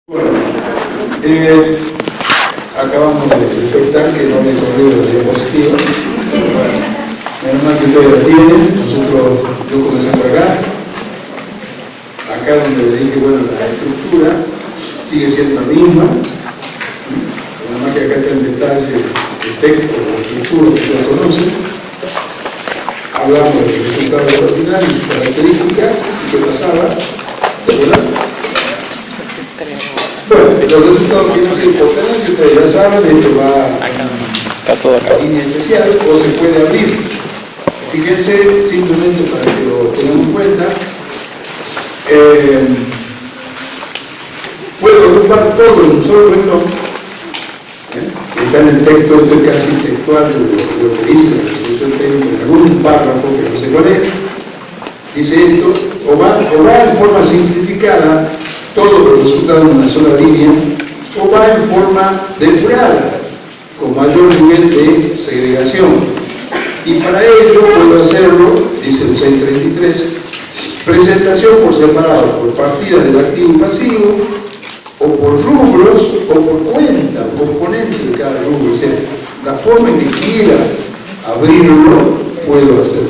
Bueno, acabamos de detectar que no me corrió la diapositiva. Menos mal que ustedes la tienen. Yo comencé por acá. Acá donde le dije, bueno, la estructura sigue siendo la misma. Nada más que acá está en detalle el texto, la estructura que ustedes conocen. Hablamos del resultado ordinario y sus características y qué pasaba. ¿Se acuerdan? Bueno, los resultados que no se importancia, ustedes ya saben, esto va a línea especial o se puede abrir. Fíjense, simplemente para que lo tengamos en cuenta, puedo agrupar todo en un solo renglón. Está en el texto, esto es casi textual de lo que dice la resolución técnica, en algún párrafo que no sé cuál es, dice esto, o va en forma simplificada, todos los resultados en una sola línea, o va en forma depurada, con mayor nivel de segregación. Y para ello puedo hacerlo, dice el 633, presentación por separado, por partidas del activo y pasivo, o por rubros, o por cuenta, o componente de cada rubro. O sea, la forma en que quiera abrirlo, puedo hacerlo.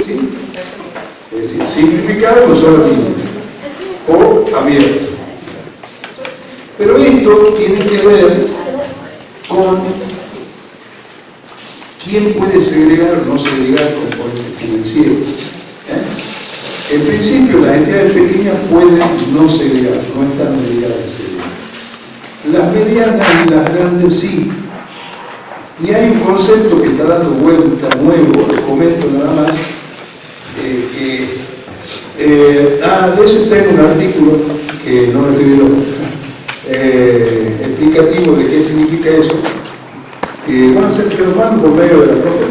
¿Sí? Es decir, simplificado en sola línea, o abierto. Pero esto tiene que ver con quién puede segregar o no segregar componentes financieros. En principio, las entidades pequeñas pueden no segregar, no están obligadas a segregar. Las medianas y las grandes sí. Y hay un concepto que está dando vuelta nuevo, lo comento nada más, de ese tengo un artículo que no refiero explicativo de qué significa eso, que bueno, se lo mando por medio de la profe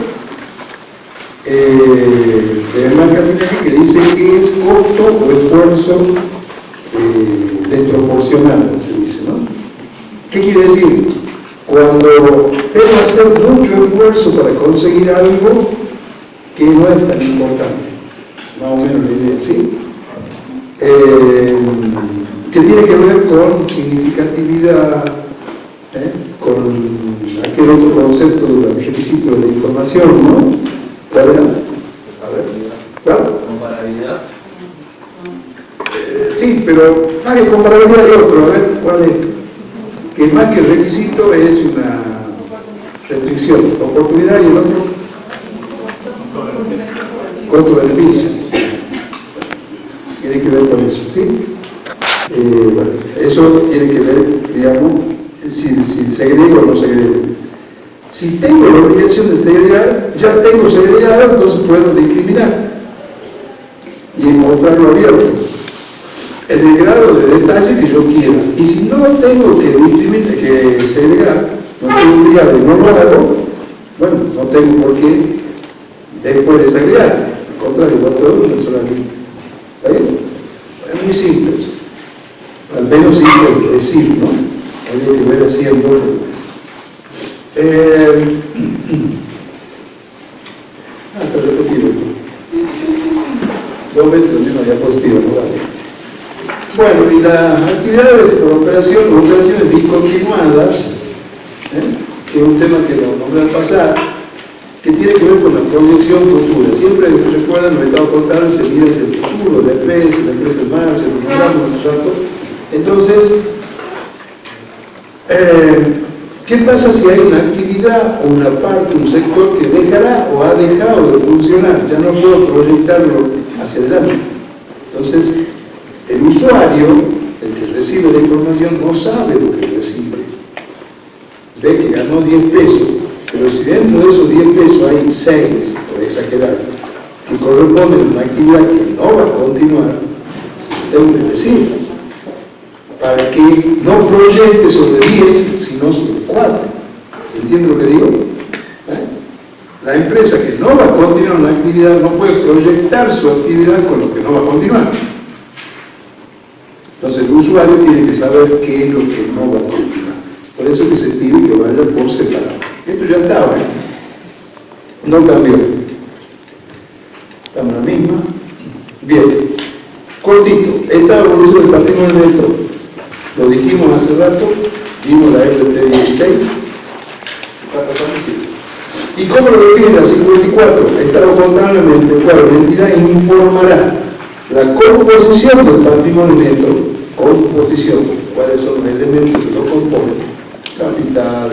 de Hernán Casinelli, que dice que es costo o esfuerzo desproporcional, se dice, ¿no? ¿Qué quiere decir? Cuando debo hacer mucho esfuerzo para conseguir algo que no es tan importante, más o menos la idea, ¿sí? Que tiene que ver con significatividad, con aquel otro concepto de los requisitos de información, ¿no? ¿Cuál era? A ver, ¿cuál? Comparabilidad. Sí, pero más que comparabilidad de otro, a ver, ¿cuál es? Que más que el requisito es una restricción, oportunidad y el otro costo-beneficio. Tiene que ver con eso, ¿sí? Bueno, eso tiene que ver, digamos, si segrego o no segrego. Si tengo la obligación de segregar, ya tengo segregado, entonces puedo discriminar y encontrarlo abierto en el grado de detalle que yo quiera. Y si no tengo que discriminar, que segregar, no estoy obligado y no lo hago, bueno, no tengo por qué después de segregar. Al contrario, va todo en una sola línea. ¿Está bien? Es muy simple eso. Al menos simple de decir, ¿no? Hay que ver así en dos lugares. Hasta repetido. Dos veces la misma diapositiva, ¿no? Vale. Bueno, y las actividades por operaciones discontinuadas, que es un tema que lo nombré al pasar, que tiene que ver con la proyección futura. Siempre recuerdan, el mercado contable se mide hacia el futuro, la empresa en marcha, lo nombramos hace rato. Entonces, ¿qué pasa si hay una actividad o una parte, un sector que dejará o ha dejado de funcionar? Ya no puedo proyectarlo hacia adelante. Entonces, el usuario, el que recibe la información, no sabe lo que recibe. Ve que ganó 10 pesos, pero si dentro de esos 10 pesos hay 6, por exagerar, que corresponden a una actividad que no va a continuar, tengo que decir, para que no proyecte sobre 10, sino sobre 4. ¿Se entiende lo que digo? La empresa que no va a continuar una actividad no puede proyectar su actividad con lo que no va a continuar. Entonces el usuario tiene que saber qué es lo que no va a continuar. Por eso es que se pide que vaya por separado. Esto ya estaba, no cambió. Estamos en la misma. Bien. Cortito. Esta evolución del patrimonio neto. Lo dijimos hace rato, vimos la RT 16. ¿Y cómo lo define el 54? Estado contablemente, el cual la entidad informará la composición del patrimonio neto, composición, cuáles son los elementos que lo componen, capital,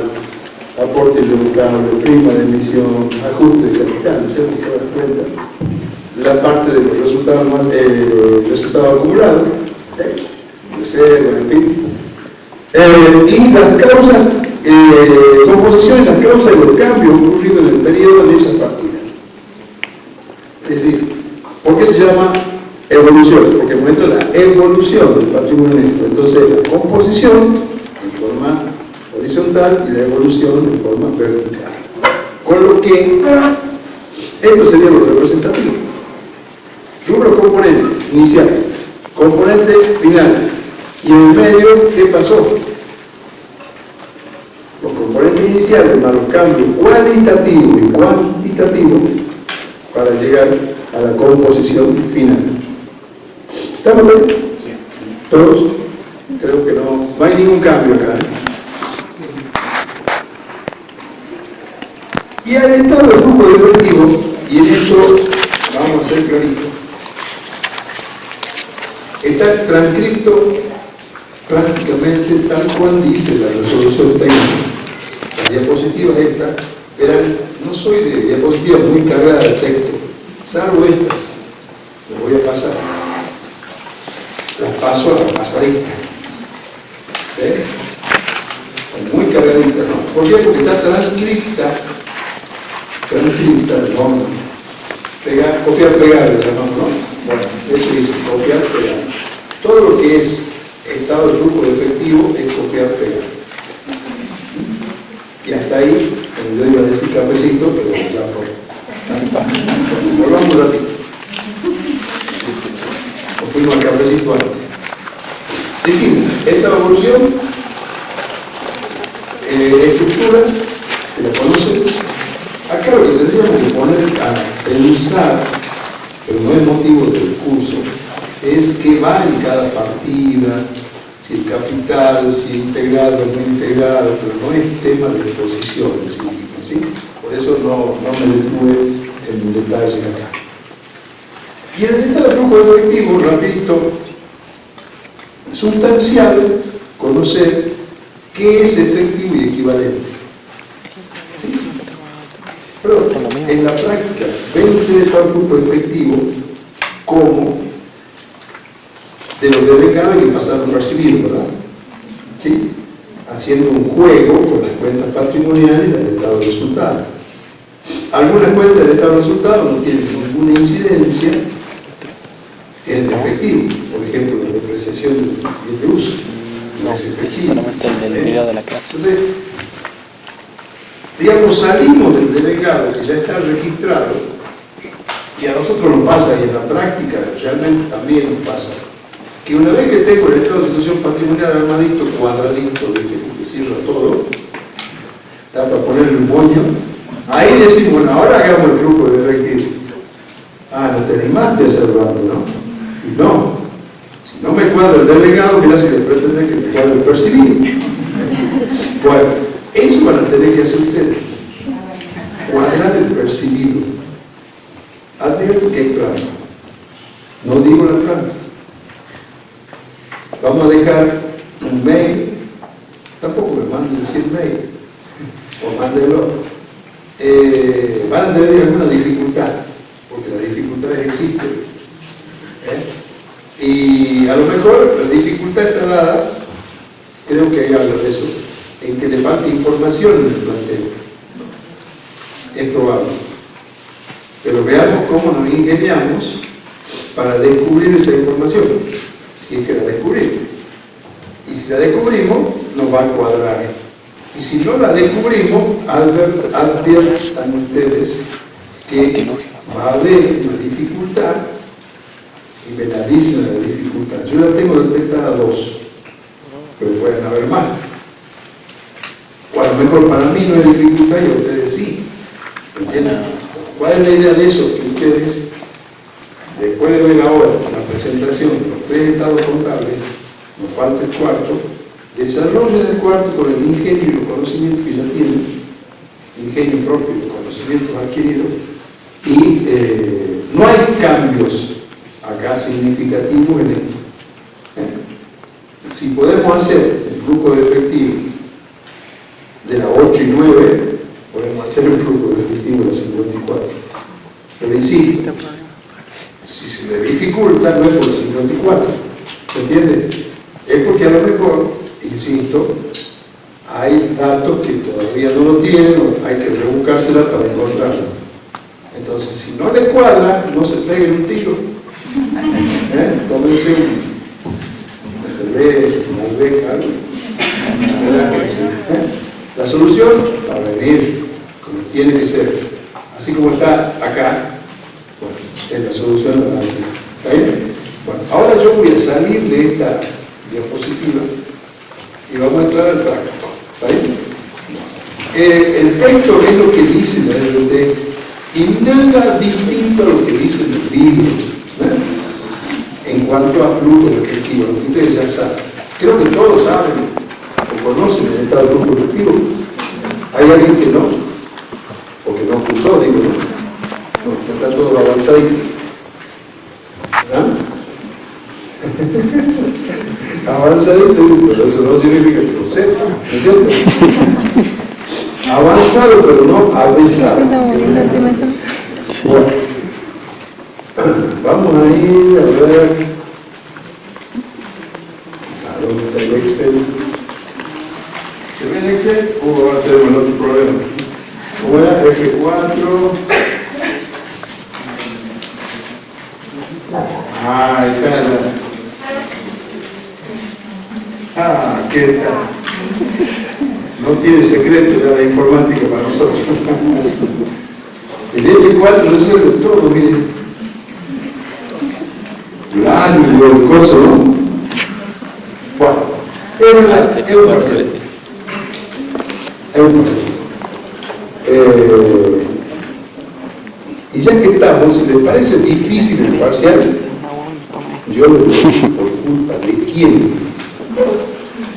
aporte irrevocable, prima de emisión, ajuste de capital, ¿no es cierto? ¿Te das cuenta? La parte de los resultados más, resultado acumulado, reserva, en fin. Y las causas, composición y las causas de los cambios ocurridos en el periodo de esa partida. Es decir, ¿por qué se llama evolución? Porque muestra la evolución del patrimonio neto. Entonces, la composición en forma horizontal y la evolución en forma vertical. Con lo que, esto sería lo representativo. Rubro componente inicial, componente final. Y en el medio, ¿qué pasó? Los componentes iniciales más los cambios cualitativos y cuantitativos para llegar a la composición final. ¿Estamos bien? ¿Todos? Creo que no hay ningún cambio acá. Y al estado del flujo de efectivo, y en esto vamos a ser claritos, está transcrito prácticamente tal cual dice la resolución técnica. Las diapositivas estas eran, no soy de diapositivas muy cargadas de texto, salvo estas, las voy a pasar, las paso a la pasadita. Son muy cargaditas, ¿no? ¿Por qué? Porque está transcripta, no, pegar, copiar, pegar, ¿no? Bueno, eso dice, copiar, pegar. Todo lo que es estado de flujo de efectivo es copiar, pegar. Y hasta ahí, yo iba a decir cafecito, pero ya fue. Volvamos un ratito. Nos fuimos al cafecito antes. Dijimos, esta evolución, estructura, que la conocen. Acá lo que tendríamos que poner a pensar, pero no es motivo del curso, es qué va en cada partida, si el capital, si integrado o no integrado, pero no es tema de exposición en sí mismo, ¿sí? Por eso no me detuve en detalle acá. Y en el estado de flujo de efectivo, rapidito, sustancial, conocer qué es efectivo y equivalente. ¿Sí? Pero en la práctica, ven ustedes el flujo efectivo como de los devengados que pasaron percibidos, ¿verdad? ¿Sí? Haciendo un juego con las cuentas patrimoniales y las del estado de resultado. Algunas cuentas del estado de resultado no tienen ninguna incidencia en el efectivo, por ejemplo, la depreciación de uso. No es efectivo. Solamente el del video de la clase. Entonces, digamos, salimos del devengado que ya está registrado, y a nosotros nos pasa, y en la práctica realmente también nos pasa, que una vez que tengo el estado de situación patrimonial armadito, cuadradito, que cierra todo, está para ponerle un moño, ahí decimos, bueno, ahora hagamos el flujo de efectivo. Ah, no te animaste a hacerlo antes, ¿no? Y no, si no me cuadra el delegado, mirá si le pretende que me cuadre el percibido. Bueno, eso van a tener que hacer ustedes. Cuadrar el percibido. Advierto que hay trampa. No digo la trampa. Vamos a dejar un mail, tampoco me manden 100 mail, o mándenlo. Van a tener alguna dificultad, porque las dificultades existen. Y a lo mejor la dificultad está dada, creo que hay algo de eso, en que le falta información en el planteo. Es probable. Pero veamos cómo nos ingeniamos para descubrir esa información. Si es que la descubrimos. Y si la descubrimos, nos va a cuadrar. Y si no la descubrimos, adviertan ustedes que va a haber una dificultad, y penalísima la dificultad. Yo la tengo detectada 2, pero pueden haber más. O a lo mejor para mí no hay dificultad y a ustedes sí. ¿Entienden? ¿Cuál es la idea de eso? Que ustedes, después de ver ahora la presentación de los 3 estados contables, nos falta el cuarto, desarrollen el cuarto con el ingenio y los conocimientos que ya tienen, ingenio propio y los conocimientos adquiridos, y no hay cambios acá significativos en esto. Si podemos hacer el flujo de efectivo de la 8 y 9, podemos hacer el flujo de efectivo de la 54. Pero insisto, si se le dificulta, no es por la 54, ¿se entiende? Es porque a lo mejor, insisto, hay datos que todavía no lo tienen, o hay que rebuscárselas para encontrarlo. Entonces, si no le cuadra, no se peguen un tiro. Tómense una cerveza, una albeja, algo. La solución va a venir como tiene que ser. Así como está acá, bueno, es la solución de la vida. ¿Está bien? Bueno, ahora yo voy a salir de esta diapositiva y vamos a entrar al tracto. ¿Está bien? El texto es lo que dice la RT y nada distinto a lo que dice el libro, en cuanto a flujo efectivo, lo que ustedes ya saben. Creo que todos saben o conocen el estado de flujo efectivo. ¿Hay alguien que no? Porque no cursó, digo, no está todo avanzado. Avanzadito, pero eso no significa que lo sepa, ¿no es cierto? Avanzado, pero no avanzado. Bueno, vamos a ir a ver a dónde está el Excel. ¿Se ve el Excel? Ahora tenemos otro problema. ¿Cómo era? F4. Ahí está. ¿Qué tal? No tiene secreto ya la informática para nosotros. El F4 resuelve todo, miren. Claro, el coso, ¿no? Bueno, es un parcial. Es un parcial. Y ya que estamos, si les parece difícil el parcial, yo lo digo por culpa de quién.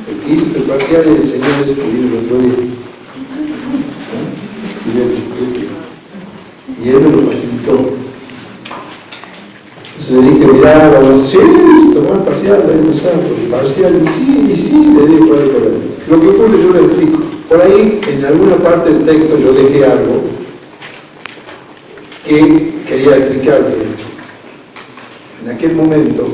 El que hizo el parcial es el señor que vino el otro día. Y él me lo facilitó. Entonces le dije, mirá, vamos a decir, sí, tomar el parcial, ahí no sabe, el parcial, sí, le digo, lo que ocurre yo le explico. Por ahí, en alguna parte del texto yo dejé algo que quería explicarle. En aquel momento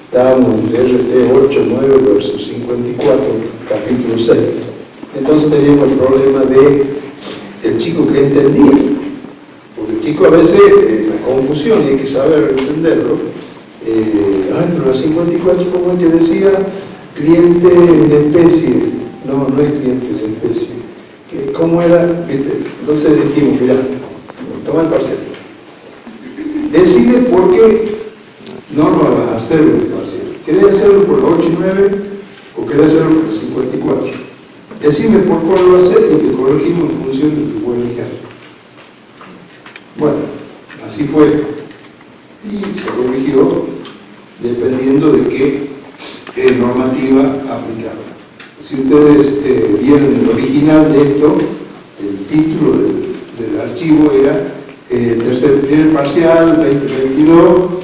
estábamos en RT 8, 9 versus 54, capítulo 6. Entonces teníamos el problema del chico que entendía. Porque el chico a veces, la confusión, y hay que saber entenderlo. Pero la 54, como el que decía, cliente en especie. No es cliente en especie. ¿Cómo era? Entonces dijimos, mirá, toma el parcial. Decide por qué no lo vas a hacer el parcial. ¿Querés hacerlo por la 8 y 9 o querés hacerlo por la 54? Decime por cuál lo vas a hacer y te corregimos en función de tu buen elegir. Bueno, así fue. Y se corrigió dependiendo de qué normativa aplicaba. Si ustedes vieron el original de esto, el título del archivo era primer parcial, 2022,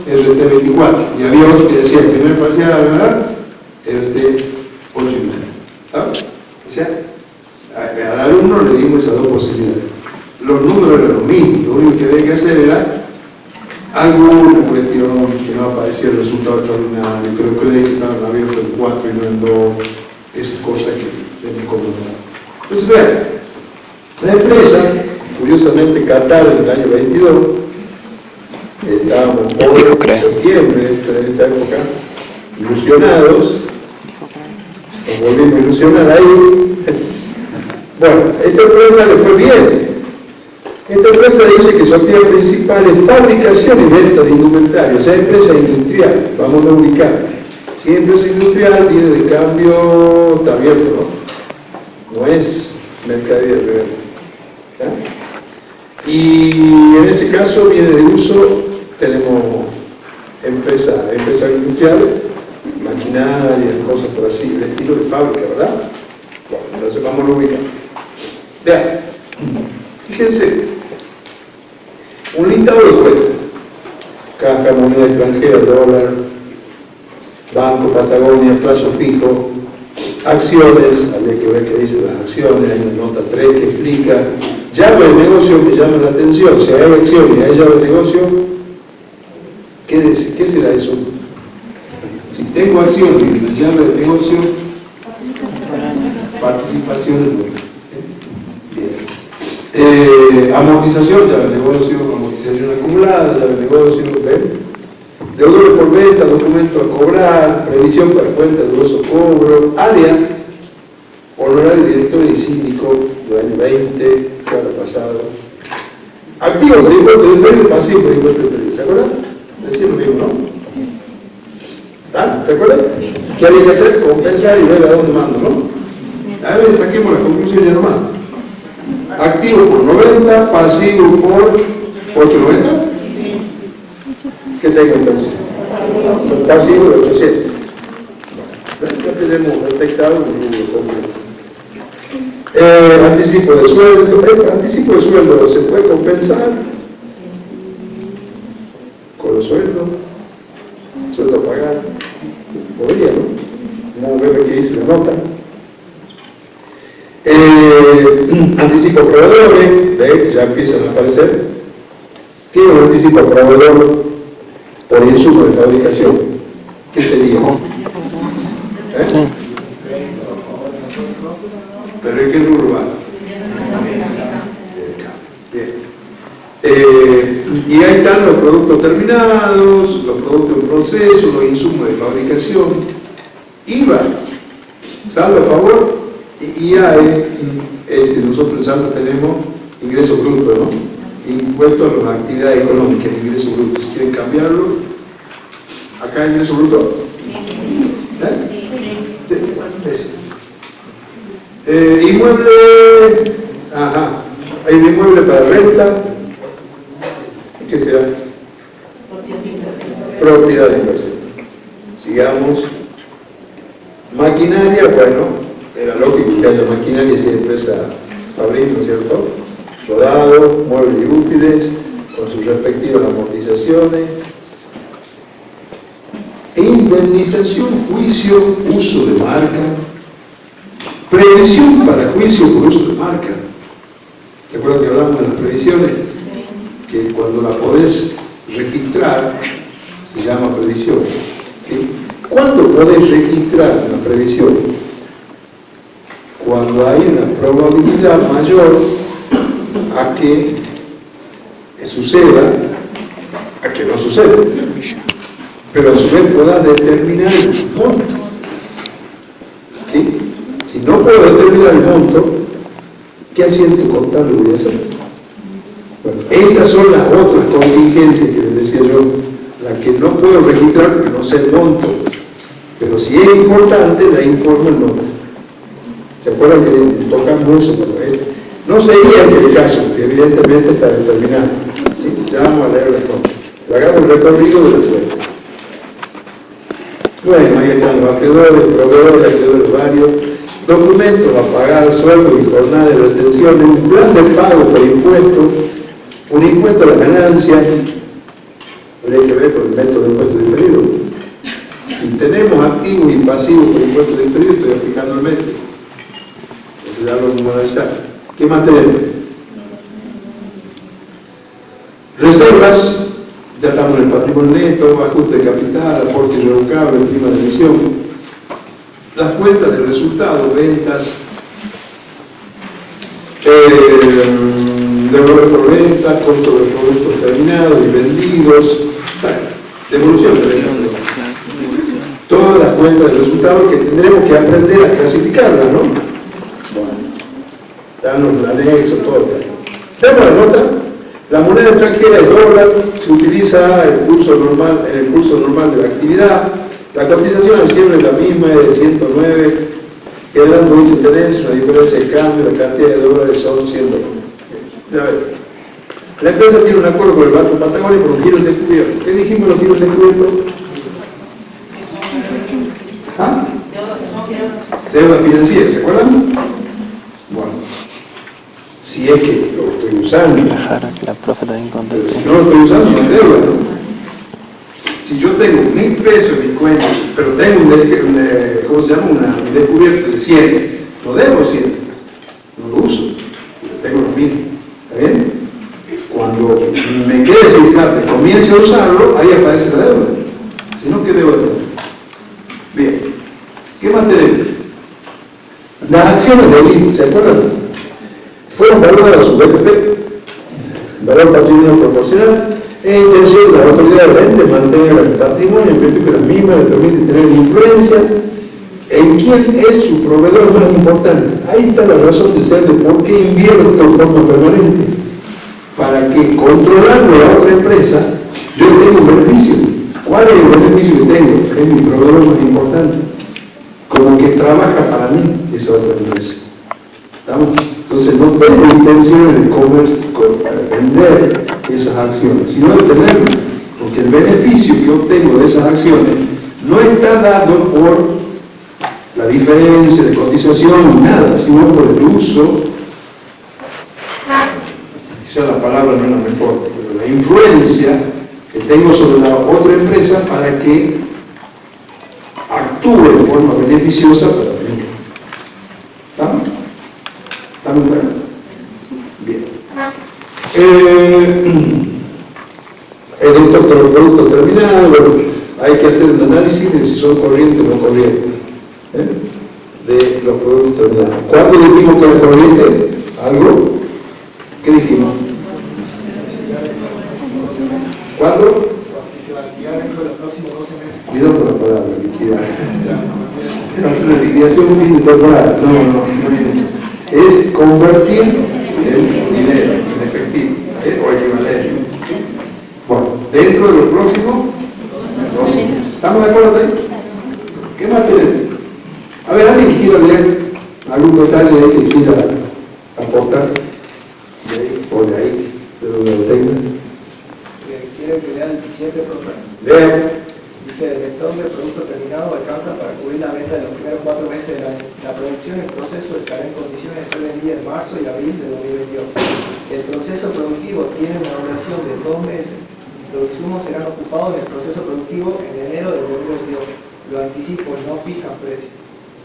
RT24. Y había otro que decía primer parcial, ¿verdad? RT 8 y 9. ¿Ah? O sea, al alumno le dimos esas dos posibilidades. Los números eran los mismos, lo único que había que hacer era alguna cuestión que no aparecía el resultado extraordinario, que los créditos estaban abiertos en 4 y no en 2, esas cosas que me comentaban. Entonces, vean, la empresa, curiosamente, Qatar en el año 22, estábamos en septiembre de esta época, ilusionados, nos volvimos a ilusionar ahí. Bueno, esta empresa le fue bien. Esta empresa dice que su actividad principal es fabricación y venta de indumentaria, o sea, empresa industrial, vamos a ubicar. Si es empresa industrial, viene de cambio, está abierto, ¿no? No es mercadería real. Y en ese caso viene de uso, tenemos empresa industrial, maquinarias, cosas por así, el estilo de fábrica, ¿verdad? Bueno, entonces vamos a ubicar. Vean, fíjense, un listado de cuentas: caja, moneda extranjera, dólar, banco, Patagonia, plazo fijo, acciones, habría que ver qué dicen las acciones, hay una nota 3 que explica, llave de negocio que llama la atención. Si hay acción y hay llave de negocio, ¿qué será eso? Si tengo acción y una llave de negocio, participaciones. Bien. Amortización, llave de negocio, amortización acumulada, llave de negocio, ¿ven? Deudores por venta, documento a cobrar, previsión para cuenta de dudoso cobro, área, honorario director y síndico del año 20, claro, pasado. Activos de impuestos de pérdida, pasivos de impuestos de pérdida. ¿Se acuerdan? Decía lo mismo, ¿no? ¿Ah? ¿Se acuerdan? ¿Qué había que hacer? Compensar y ver a dónde mando, ¿no? A ver, saquemos la conclusión ya nomás. Activo por 90, pasivo por 890. ¿Qué tengo entonces? Pasivo de 800. Ya tenemos detectado un número completo. Anticipo de sueldo. Anticipo de sueldo se puede compensar con los sueldos. Sueldo a pagar. Podría, ¿no? Vamos a ver qué dice la nota. Anticipo a proveedores. ¿Ve? Ya empiezan a aparecer. ¿Qué es un anticipo a proveedor? Por insumo de fabricación. ¿Qué sería? ¿Eh? ¿Pero en qué rubro va? Bien. Y ahí están los productos terminados, los productos en proceso, los insumos de fabricación, IVA, saldo a favor, y IAE, nosotros en saldo tenemos ingresos brutos, ¿no? Impuesto a las actividades económicas, ingresos brutos. Si quieren cambiarlo, acá hay ingreso bruto. Sí, inmueble, ajá, hay un inmueble para renta. ¿Qué será? Propiedad de inversión. Sigamos. Maquinaria, bueno, era lógico que haya maquinaria si la empresa fabrica, ¿no es cierto? Rodado, muebles y útiles, con sus respectivas amortizaciones. Indemnización, juicio, uso de marca. Previsión para juicio por uso de marca. ¿Se acuerdan que hablamos de las previsiones? Que cuando la podés registrar, se llama previsión. ¿Sí? ¿Cuándo podés registrar una previsión? Cuando hay una probabilidad mayor a que suceda, a que no suceda, pero a su vez pueda determinar el monto. ¿Sí? Si no puedo determinar el monto, ¿qué asiento contable voy a hacer? Bueno, esas son las otras contingencias que les decía yo, las que no puedo registrar porque no sé el monto, pero si es importante, la informo el monto. ¿Se acuerdan que tocamos eso? No sería el caso, que evidentemente está determinado. ¿Sí? Ya vamos a leer las cosas. Hagamos el recorrido de la cuenta. Bueno, ahí están los acreedores, proveedores, acreedores varios, documentos a pagar, sueldos y jornada de retención, un plan de pago por impuestos, un impuesto a la ganancia, habría que ver con el método de impuesto diferido. Si tenemos activos y pasivos por impuesto diferido, estoy aplicando el método. Entonces ya lo vamos a analizar. ¿Qué más tenemos? Reservas, ya estamos en el patrimonio neto, ajuste de capital, aporte irrevocable, prima de emisión. Las cuentas de resultados, ventas, deudores por venta, costo de productos terminados y vendidos, devolución de vendidos. Todas las cuentas de resultados que tendremos que aprender a clasificarlas, ¿no? Están los anexos, todo. Vemos la nota. La moneda extranjera es dólar, se utiliza en el curso normal de la actividad. La cotización al cierre es la misma, es de 109, quedando dicha tenencia, una diferencia de cambio, la cantidad de dólares son 109. A ver. La empresa tiene un acuerdo con el Banco Patagonia por un giro descubierto. ¿Qué dijimos los giros descubiertos? deuda financiera, ¿se acuerdan? Bueno, si es que lo estoy usando. La profe también contestó. Pero si no lo estoy usando, no es deuda, ¿no? Si yo tengo 1.000 pesos en mi cuenta, pero tengo ¿cómo se llama? Un descubierto de 100, no debo 100, no lo uso, tengo los 1.000, ¿está bien? Cuando me quede sin plata y comience a usarlo, ahí aparece la deuda. Si no, ¿qué deuda tengo? Bien, ¿qué más tenemos? Las acciones de BID, ¿se acuerdan? Fueron valoradas a su BPP, valor patrimonial proporcional, e intención de la autoridad de renta de mantener el patrimonio en virtud que la misma le permite tener influencia en quién es su proveedor más importante. Ahí está la razón de ser de por qué invierto de forma permanente. Para que controlando a otra empresa yo tenga un beneficio. ¿Cuál es el beneficio que tengo? Es mi proveedor más importante. Como que trabaja para mí esa otra empresa. ¿Estamos? Entonces no tengo intención de vender esas acciones, sino de tenerlas, porque el beneficio que obtengo de esas acciones no está dado por la diferencia de cotización ni nada, sino por el uso, quizá la palabra no es la mejor, pero la influencia que tengo sobre la otra empresa para que actúe de forma beneficiosa para mí. ¿Estamos? ¿Estamos claros? Bien. El impacto de los productos terminados, bueno, hay que hacer un análisis de si son corrientes o no corrientes, de los productos terminados. ¿Cuándo dijimos que era corriente? ¿Algo? ¿Qué dijimos? ¿Cuándo? Cuidado con la palabra liquidar. Hacer una liquidación muy temporal. No es eso. Es convertir en dinero, en efectivo, o equivalente. Bueno, dentro de los próximos 12 meses. ¿Estamos de acuerdo ahí? ¿Qué más tenemos? A ver, ¿alguien que quiera leer algún detalle ahí que quiera aportar? De ahí, o de ahí, de donde lo tenga. ¿Quiere que lea el 17, profe? Lea. Dice, el lector de producto terminado alcanza para cubrir la venta de los primeros 4 meses del año. La producción en proceso estará en condiciones de ser vendida en marzo y abril de 2022. El proceso productivo tiene una duración de 2 meses. Los insumos serán ocupados en el proceso productivo en enero de 2022. Los anticipos no fijan precio.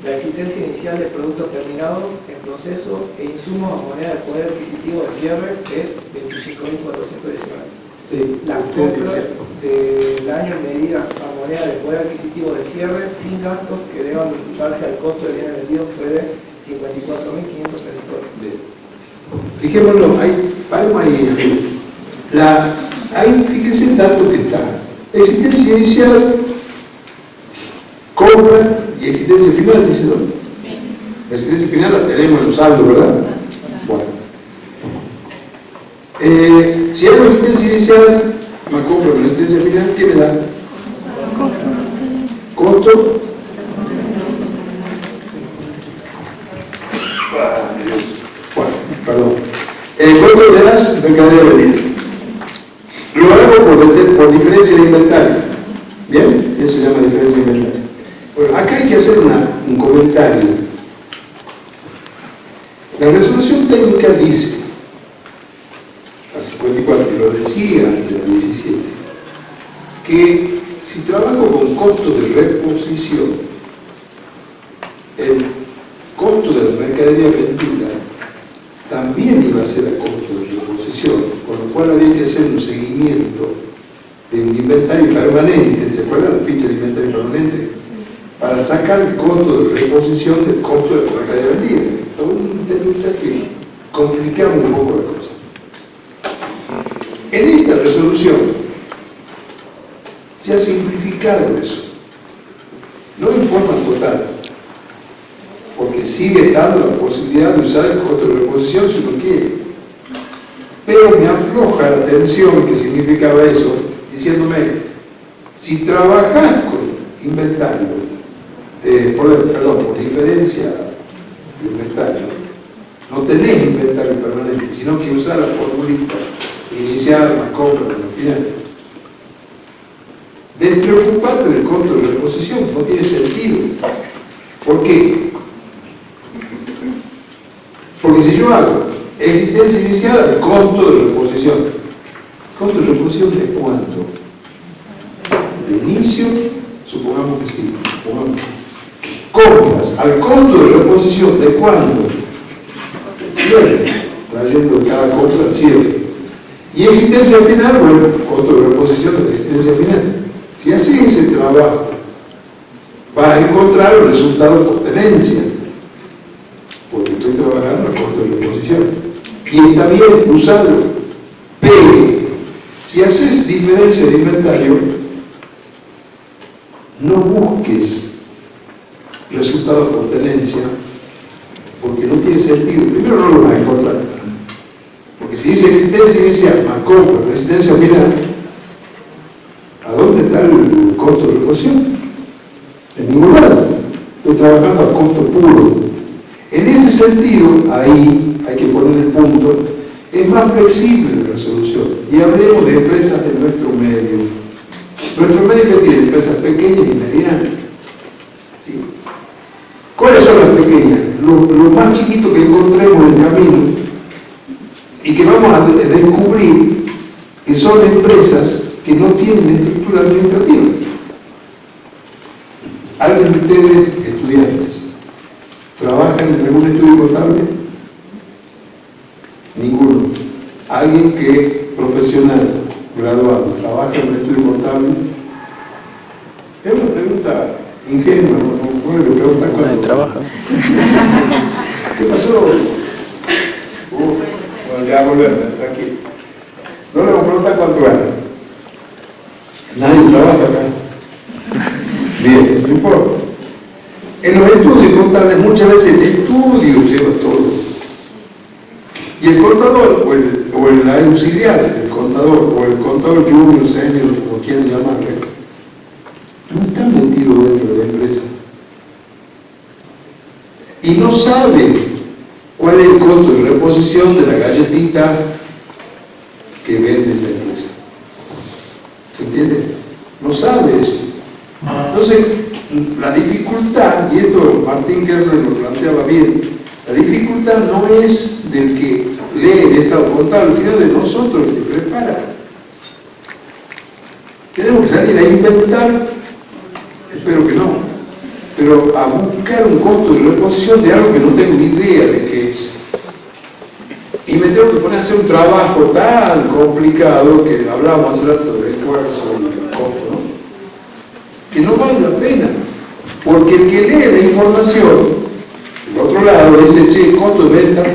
La existencia inicial de productos terminados en proceso e insumos a moneda de poder adquisitivo de cierre es 25.419. Sí, Las compras del año medidas a moneda de poder adquisitivo de cierre sin gastos que deban imputarse al costo de bienes vendidos fue de 54.534. Fijémonos, ahí fíjense el dato que está. Existencia inicial, compra y existencia final, dice, ¿no? La existencia final la tenemos en los saldos, ¿verdad? Bueno. Si hay una existencia inicial, una compra con una existencia final, ¿qué me da? Costo. Perdón. El costo de las mercaderías vendidas. Lo hago por diferencia de inventario. ¿Bien? Eso se llama diferencia de inventario. Bueno, acá hay que hacer un comentario. La resolución técnica dice, la 54, y lo decía de la 17, que si trabajo con costos de reposición, el costo de la mercadería vendida también iba a ser a costo de reposición, con lo cual había que hacer un seguimiento de un inventario permanente. ¿Se acuerdan la ficha de inventario permanente? Para sacar el costo de reposición del costo de la mercadería vendida. Todo un temita que complicamos un poco la cosa. En esta resolución se ha simplificado eso, no en forma total, porque sigue dando la posibilidad de usar el costo de reposición si uno quiere, pero me afloja la tensión que significaba eso, diciéndome, si trabajas con inventario, por diferencia de inventario, no tenés inventario permanente, sino que usar la formulita iniciar más compra de los finales. Despreocuparte del costo de reposición no tiene sentido. ¿Por qué? yo hago existencia inicial al costo de reposición. ¿Costo de reposición de cuánto? De inicio, supongamos que sí, supongamos. Compras al costo de reposición de cuándo? Cierre, trayendo cada compra al cierre. Y existencia final, bueno, costo de reposición de la existencia final. Si haces ese trabajo, vas a encontrar el resultado por tenencia, porque estoy trabajando a costo de reposición. Y está bien usarlo, pero si haces diferencia de inventario, no busques resultados por tenencia, porque no tiene sentido. Primero no lo vas a encontrar, porque si dice existencia inicial más compra, existencia final, ¿a dónde está el costo de reposición? En ningún lado. Estoy trabajando a costo puro. En ese sentido, ahí hay que poner el punto, es más flexible la resolución. Y hablemos de empresas de nuestro medio. Nuestro medio tiene empresas pequeñas y medianas. ¿Sí? ¿Cuáles son las pequeñas? Lo más chiquito que encontremos en el camino y que vamos a descubrir que son empresas que no tienen estructura administrativa. ¿Alguien de ustedes, estudiantes, trabajan en algún estudio contable? Ninguno. ¿Alguien que, profesional, graduado, trabaja en un estudio contable? Es una pregunta ingenua, no le preguntan cuánto trabaja. ¿Qué pasó? Bueno, ya volvemos, tranquilo. No le vamos a preguntar cuánto gana. Nadie trabaja acá. Bien, no importa. En los estudios contables muchas veces el estudio lleva todo. Y el contador, o el auxiliar del contador, o el contador junior, senior, como quieran llamarle, no está metido dentro de la empresa. Y no sabe cuál es el costo de reposición de la galletita que vende esa empresa. ¿Se entiende? No sabe eso. Entonces, la dificultad, y esto Martín Kerner lo planteaba bien, la dificultad no es del que lee el estado contable, sino de nosotros que prepara. Tenemos que salir a inventar, espero que no, pero a buscar un costo de reposición de algo que no tengo ni idea de qué es. Y me tengo que poner a hacer un trabajo tan complicado que hablábamos hace rato del esfuerzo y del costo, ¿no? Que no vale la pena, porque el que lee la información, del otro lado, dice, che, costo de venta,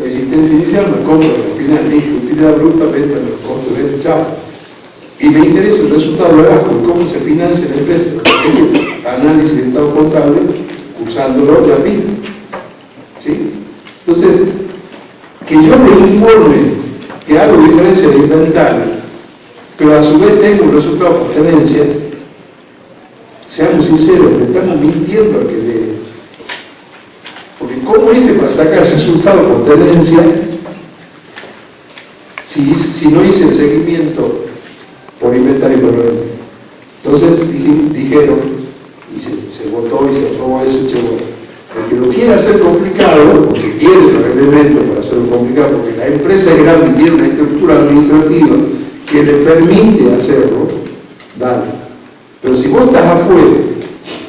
existencia inicial, me compro al final, listo, utilidad bruta, venta, me costo de venta, chao. Y me interesa el resultado de abajo, cómo se financia la empresa. He hecho análisis de estado contable, usándolo ya vi. ¿Sí? Entonces, que yo me informe que hago diferencia de inventario, pero a su vez tengo un resultado por tenencia, seamos sinceros, le estamos mintiendo al que lee. Porque ¿cómo hice para sacar el resultado por tenencia si no hice el seguimiento por inventario permanente? Entonces dijeron, y se votó y se aprobó eso, el que lo quiera hacer complicado, porque tiene los elementos para hacerlo complicado, porque la empresa es grande y tiene una estructura administrativa que le permite hacerlo, dale. Pero si vos estás afuera,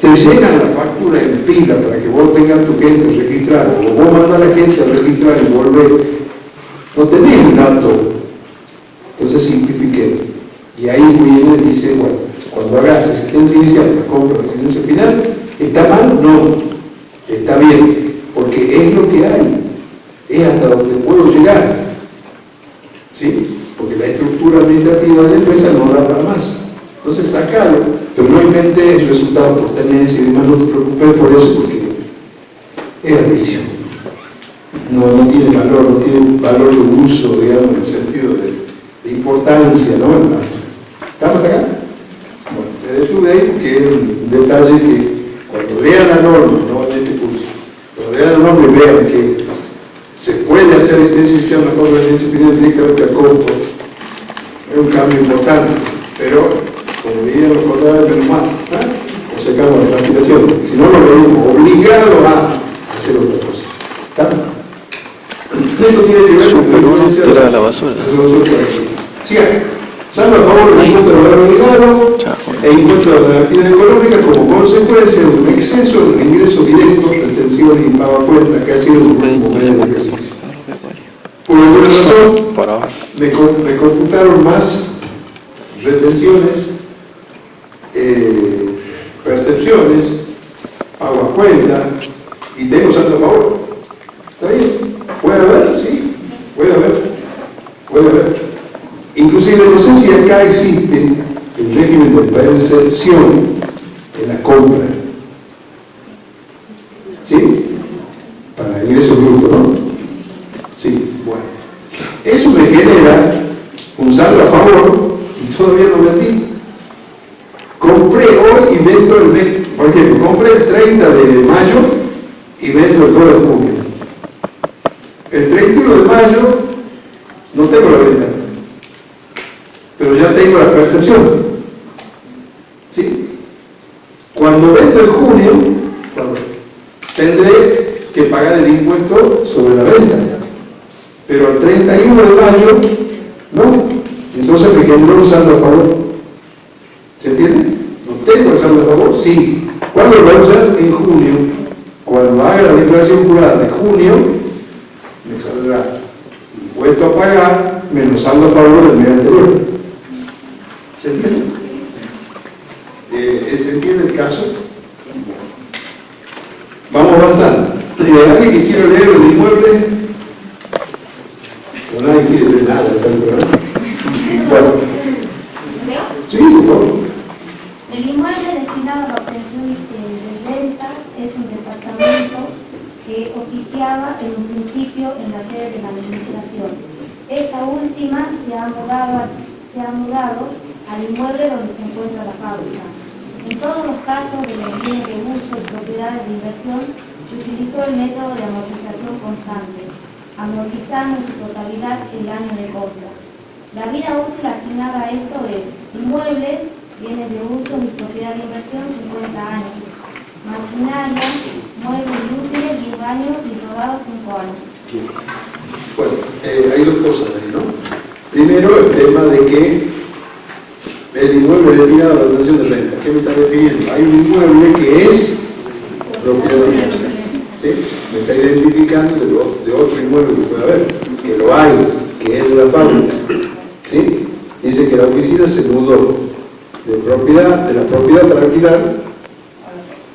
te llegan la factura en pila para que vos tengas tu gente registrada, o vos mandás a la gente a registrar y volver, no tenés un dato. Entonces simplifiqué. Y ahí viene y dice, bueno, cuando hagas existencia inicial, la compra, la existencia final, ¿está mal? No, está bien, porque es lo que hay, es hasta donde puedo llegar, ¿sí? Porque la estructura administrativa de la empresa no da para más. Entonces sacalo, pero no inventé el resultado por tenencia y demás, no te preocupes por eso, porque es admisión. No tiene valor, no tiene valor de uso, digamos, en el sentido de importancia, ¿no? ¿Estamos acá? Bueno, te detuve ahí porque es un detalle que cuando lean la norma, no en este curso, cuando lean la norma y vean que se puede hacer existencia inicial, una cosa de existencia directamente al costo, es un cambio importante, pero como dirían los contables, menos mal, o secamos la transpiración, si no nos vemos obligados a hacer otra cosa. ¿Está? esto tiene que ver con la influencia de tira a la basura. resolución colectiva. Siga. Salvo a favor del impuesto de valor agregado e impuesto de la actividad económica como consecuencia de un exceso de ingresos directos, retenciones y pago a cuenta que ha sido su último medio de ejercicio. Por alguna razón, me computaron más retenciones, percepciones, pago a cuenta y tengo saldo a favor. ¿Está bien? ¿Puede haber? Sí, puede haber. Puede haber. Inclusive no sé si acá existe el régimen de percepción en la compra. ¿Sí? Para ingresos brutos, ¿no? Sí, bueno. Eso me genera un saldo a favor y todavía no vendí. Compré hoy y vendo el mes, por ejemplo, compré el 30 de mayo y vendo el 2 de junio. El 31 de mayo no tengo la venta, pero ya tengo la percepción. ¿Sí? Cuando vendo en junio, tendré que pagar el impuesto sobre la venta. Pero el 31 de mayo, no. Entonces me generó un saldo a favor. ¿Se entiende? ¿No tengo el saldo a favor? Sí. ¿Cuándo lo voy a usar? En junio. Cuando haga la declaración jurada de junio, me saldrá impuesto a pagar menos saldo a favor del mes anterior. ¿Se entiende? ¿Se entiende el caso? Vamos avanzando. ¿Alguien que quiera leer el inmueble? No, nadie quiere leer nada, ¿verdad? Bueno. Sí, bueno. El inmueble destinado a la obtención de rentas es un departamento que oficiaba en un principio en la sede de la administración. Esta última se ha mudado al inmueble donde se encuentra la fábrica. En todos los casos de los bienes de uso y propiedades de inversión se utilizó el método de amortización constante, amortizando en su totalidad el año de compra. La vida útil asignada a esto es inmuebles, bienes de uso y propiedad de inversión 50 años, maquinaria, muebles inútiles 10 años y robados 5 años. Bueno, hay dos cosas ahí, ¿no? Primero, el tema de que el inmueble destinado a la obtención de renta. ¿Qué me está definiendo? Hay un inmueble que es propiedad de inversión. ¿Sí? Me está identificando de otro inmueble que puede haber, que lo hay, que es de la fábrica. ¿Sí? Dice que la oficina se mudó de la propiedad para alquilar,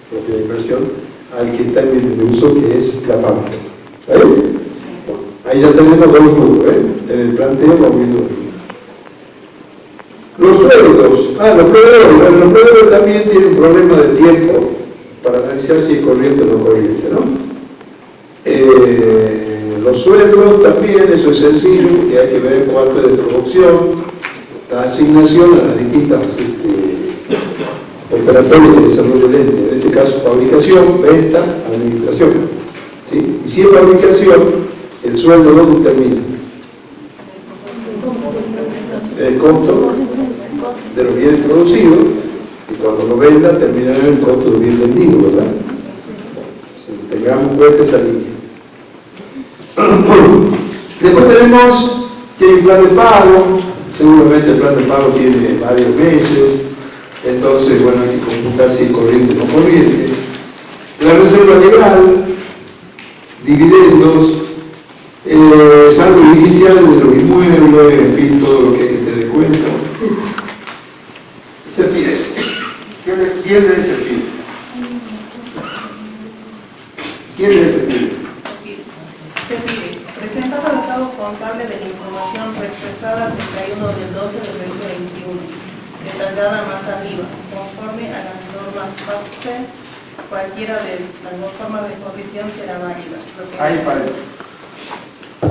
propiedad de inversión, al que está en bien de uso, que es la fábrica. ¿Está bien? Bueno, ahí ya tenemos dos rubros, en el planteo vamos viendo. Los sueldos, los proveedores. Bueno, los proveedores también tienen un problema de tiempo para analizar si es corriente o no corriente, ¿no? Los sueldos también, eso es sencillo, que hay que ver cuánto es de producción, la asignación a las distintas operatorios de desarrollo del ente, en este caso fabricación, venta, administración. ¿Sí? Y si es fabricación, el sueldo no determina el costo de los bienes producidos, y cuando lo venda terminará en el costo del bien vendido, ¿verdad? Si tengamos en cuenta esa línea. Después tenemos que hay un plan de pago, seguramente el plan de pago tiene varios meses, entonces, bueno, hay que computar si es corriente o no corriente. La reserva legal, dividendos, saldo inicial de los inmuebles, en fin, todo lo que hay que tener en cuenta. Se pide. ¿Quién le se pide? ¿Quién le se pide? Se pide. Presentado el estado contable de la información expresada el 31 del 12 del 2021, detallada más arriba, conforme a las normas PASPE, cualquiera de las dos formas de exposición será válida. Ahí para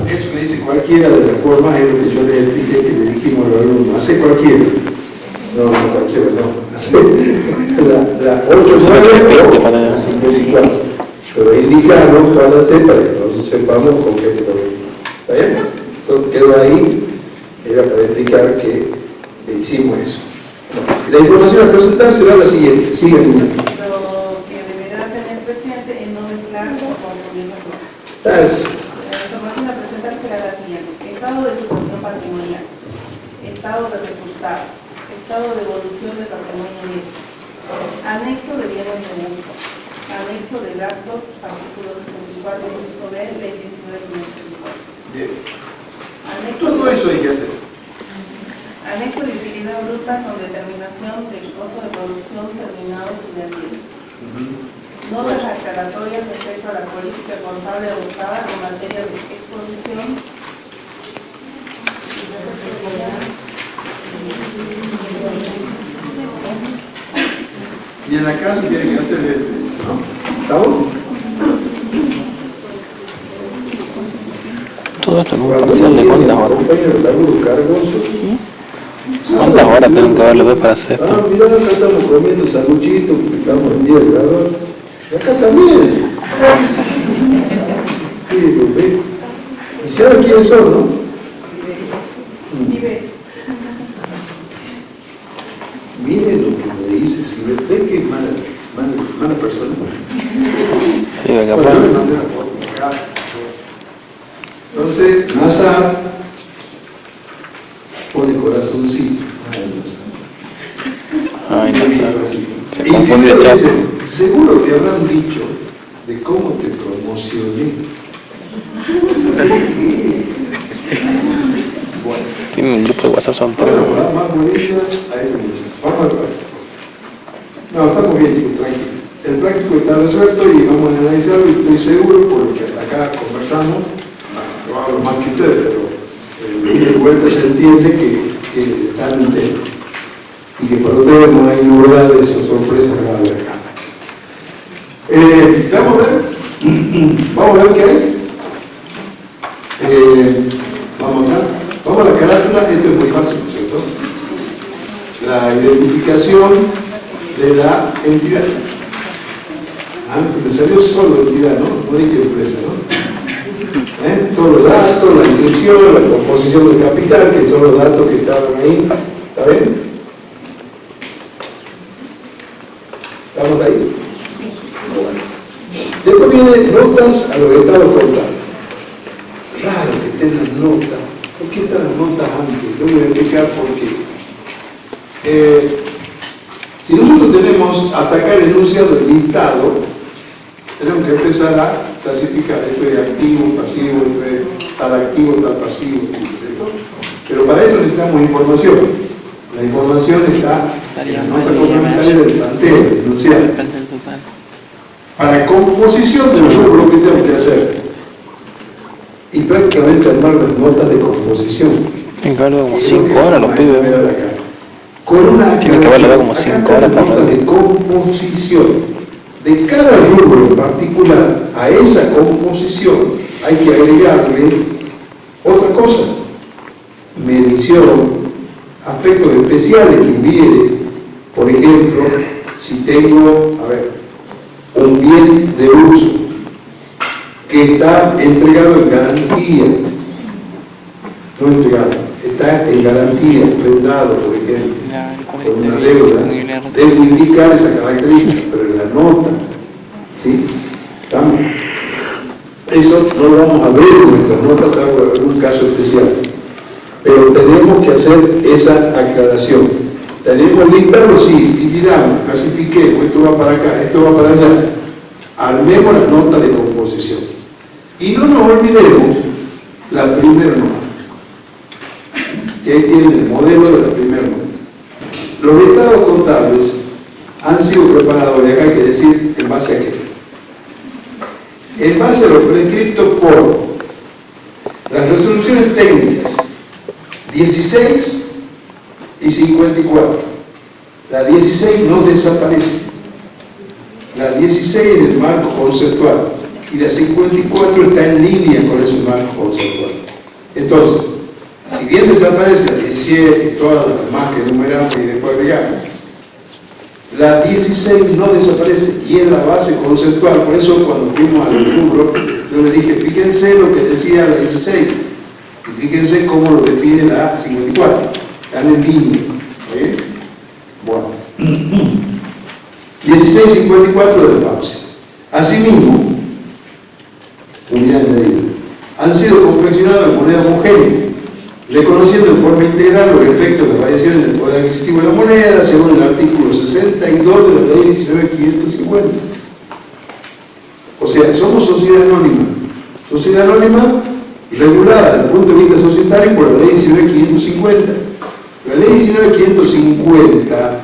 eso que dice cualquiera de las formas es lo que yo le expliqué que le dijimos a los alumnos. Hace cualquiera. No, cualquiera no. Hace la 8, 9 o la 54. Pero indicarnos cuál hacer para que nosotros sepamos con qué problema. ¿Está bien? Entonces quedó ahí, era para explicar que hicimos eso. La información a presentar será la siguiente. Sigan. Lo que deberá tener presente es no mezclar o confundir. Gracias. La información a presentar patrimonial, estado de resultado, estado de evolución de patrimonio neto, anexo de bienes de uso, anexo de gastos, artículo 64, inciso B, ley 19.94. Bien. Anexo Todo eso hay que hacer. Anexo de utilidad bruta con determinación del costo de producción terminado financiero. Notas aclaratorias respecto a la política contable adoptada en materia de exposición Y en la casa tienen que hacer esto, ¿no? ¿Estamos? Todo esto en un parcial de cuántas horas. ¿Sí? ¿Cuántas horas tienen que haberle para hacer esto? Ah, mira, acá estamos comiendo sanguchitos porque estamos en 10 grados. Y acá también. Sí, lo ve. ¿Y saben quiénes son, no? Miren lo que me dice, si me ve que es mala persona. Sí, acá Bueno, yo le mandé una foto acá. Entonces, NASA pone corazoncito. Ay, no sé. Se Y si confundió te el chat. dicen, seguro te habrán dicho de cómo te promocioné. Bueno. Tiene un grupo de WhatsApp, son tres. Ahora, más buenísimas a este muchacho. Vamos al práctico. No, estamos bien, chicos, tranquilos. El práctico está resuelto y vamos a analizarlo y estoy seguro, porque acá conversamos, yo hablo más que ustedes, pero de vuelta se entiende que están en tema. Y que para ustedes no hay novedades o sorpresas que va a haber acá. Vamos a ver. Vamos a ver qué hay. Vamos acá. Vamos a la carátula, esto es muy fácil, ¿no es cierto? La identificación de la entidad. Me salió solo entidad, ¿no? No dije empresa, ¿no? Todos los datos, la inscripción, la composición del capital, que son los datos que estaban ahí. ¿Está bien? ¿Estamos ahí? Después vienen notas a los estados contables. Claro que estén las notas. ¿Por qué están las notas antes? Yo voy a explicar por qué. Si nosotros tenemos hasta acá el enunciado del listado, tenemos que empezar a clasificar esto es activo, pasivo, esto es tal activo, tal pasivo, ¿cierto? Pero para eso necesitamos información. La información está en la nota complementaria del planteo, del enunciado. Para composición de nosotros lo que tenemos que hacer y prácticamente armar las notas de composición. Tienen que haberle como 5 horas los pibes. Con una Tienen que haberle como 5 horas para nota de composición de cada rubro en particular. A esa composición hay que agregarle otra cosa: medición, aspectos especiales que hubiere. Por ejemplo, si tengo, un bien de uso que está entregado en garantía, no entregado, está en garantía, prendado, por ejemplo, con una deuda, debo indicar esa característica, pero en la nota, ¿sí? ¿Estamos? Eso no lo vamos a ver en nuestras notas, salvo en algún caso especial, pero tenemos que hacer esa aclaración. Tenemos listado, sí, dividamos, clasifiquemos, esto va para acá, esto va para allá. Armemos la nota de composición. Y no nos olvidemos la primera nota. Que ahí tienen el modelo de la primera nota. Los estados contables han sido preparados, y acá hay que decir en base a qué. En base a lo prescrito por las resoluciones técnicas 16 y 54. La 16 no desaparece. La 16 es el marco conceptual y la 54 está en línea con ese marco conceptual. Entonces, si bien desaparece la 17 y todas las demás que enumeramos y después agregamos, la 16 no desaparece y es la base conceptual. Por eso cuando fuimos al rubro, yo le dije, fíjense lo que decía la 16 y fíjense cómo lo define la 54. Están en línea. ¿Bien? Bueno. 1654 del PAPSE. Asimismo, unidad de medida, han sido confeccionados en moneda homogénea, reconociendo en forma integral los efectos de las variaciones del poder adquisitivo de la moneda, según el artículo 62 de la ley 19.550. O sea, somos sociedad anónima regulada desde el punto de vista societario por la ley 19.550. La ley 19.550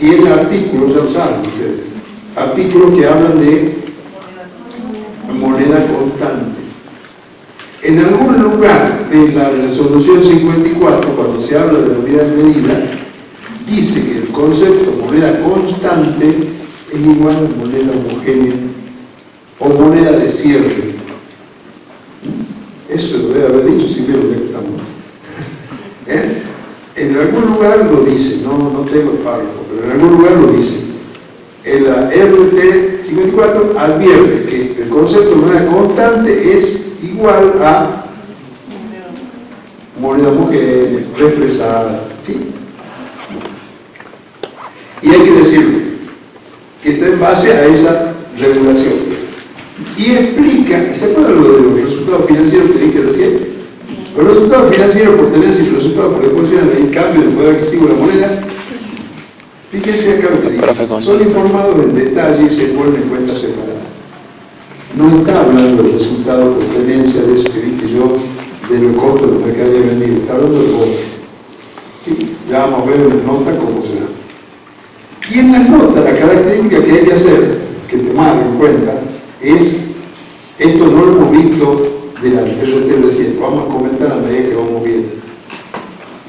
tiene artículos, ya lo saben ustedes, artículos que hablan de moneda constante. En algún lugar de la resolución 54, cuando se habla de la unidad de medida, dice que el concepto moneda constante es igual a moneda homogénea o moneda de cierre. Eso se lo debe haber dicho si vieron que estamos. En algún lugar lo dice, no tengo el párrafo, pero en algún lugar lo dice. En la RT 54 advierte que el concepto de moneda constante es igual a moneda homogénea, represada, ¿sí? Y hay que decirlo, que está en base a esa regulación. Y explica, ¿se acuerdan lo de los resultados financieros que dije recién? Los resultados financieros por tenencia y los resultados por exposición al cambio del poder adquisitivo de la moneda, fíjense acá lo que dice, son informados en detalle y se ponen en cuenta separadas. No está hablando del resultado por tenencia de eso que dije yo, de lo corto de lo que había vendido, está hablando del voto. Sí, ya vamos a ver en las notas cómo se da. Y en las notas la característica que hay que hacer, que tomar en cuenta, es, esto no lo hemos visto de la RT reciente, vamos a comentar a medida que vamos viendo,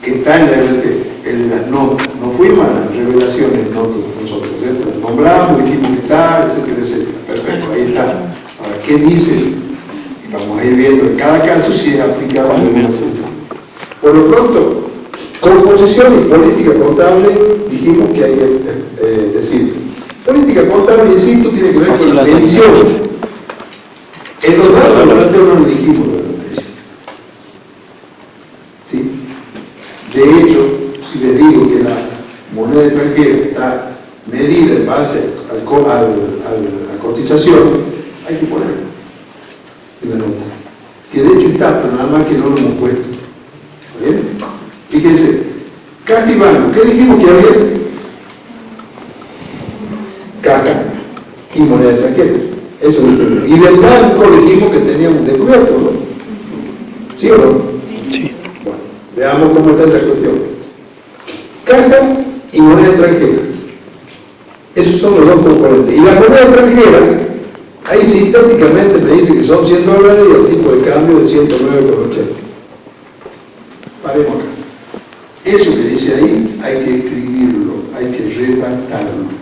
que está en la RT, en las notas, no fuimos a las revelaciones nosotros, ¿cierto? Las nombramos, dijimos que está, etcétera, etcétera, perfecto, ahí está. Ahora, ¿qué dice? Vamos a ir viendo en cada caso si es aplicable o no. Por lo pronto, composición y política contable, dijimos que hay que decir. Política contable, insisto, tiene que ver con la medición. En los datos de planteo no lo dijimos de la medición. ¿Sí? De hecho, si les digo que la moneda extranjera está medida en base a la cotización, hay que ponerlo en la nota. Que de hecho está, pero nada más que no lo hemos puesto. ¿Está bien? Fíjense, caja y banco, ¿qué dijimos que había? Caja y moneda extranjera. Eso es lo. Y del banco dijimos que teníamos descubierto, ¿no? ¿Sí o no? Sí. Bueno, veamos cómo está esa cuestión. Caja y moneda extranjera. Esos son los dos componentes. Y la moneda extranjera, ahí sintéticamente me dice que son $100 y el tipo de cambio de 109,80. Paremos acá. Eso que dice ahí hay que escribirlo, hay que redactarlo.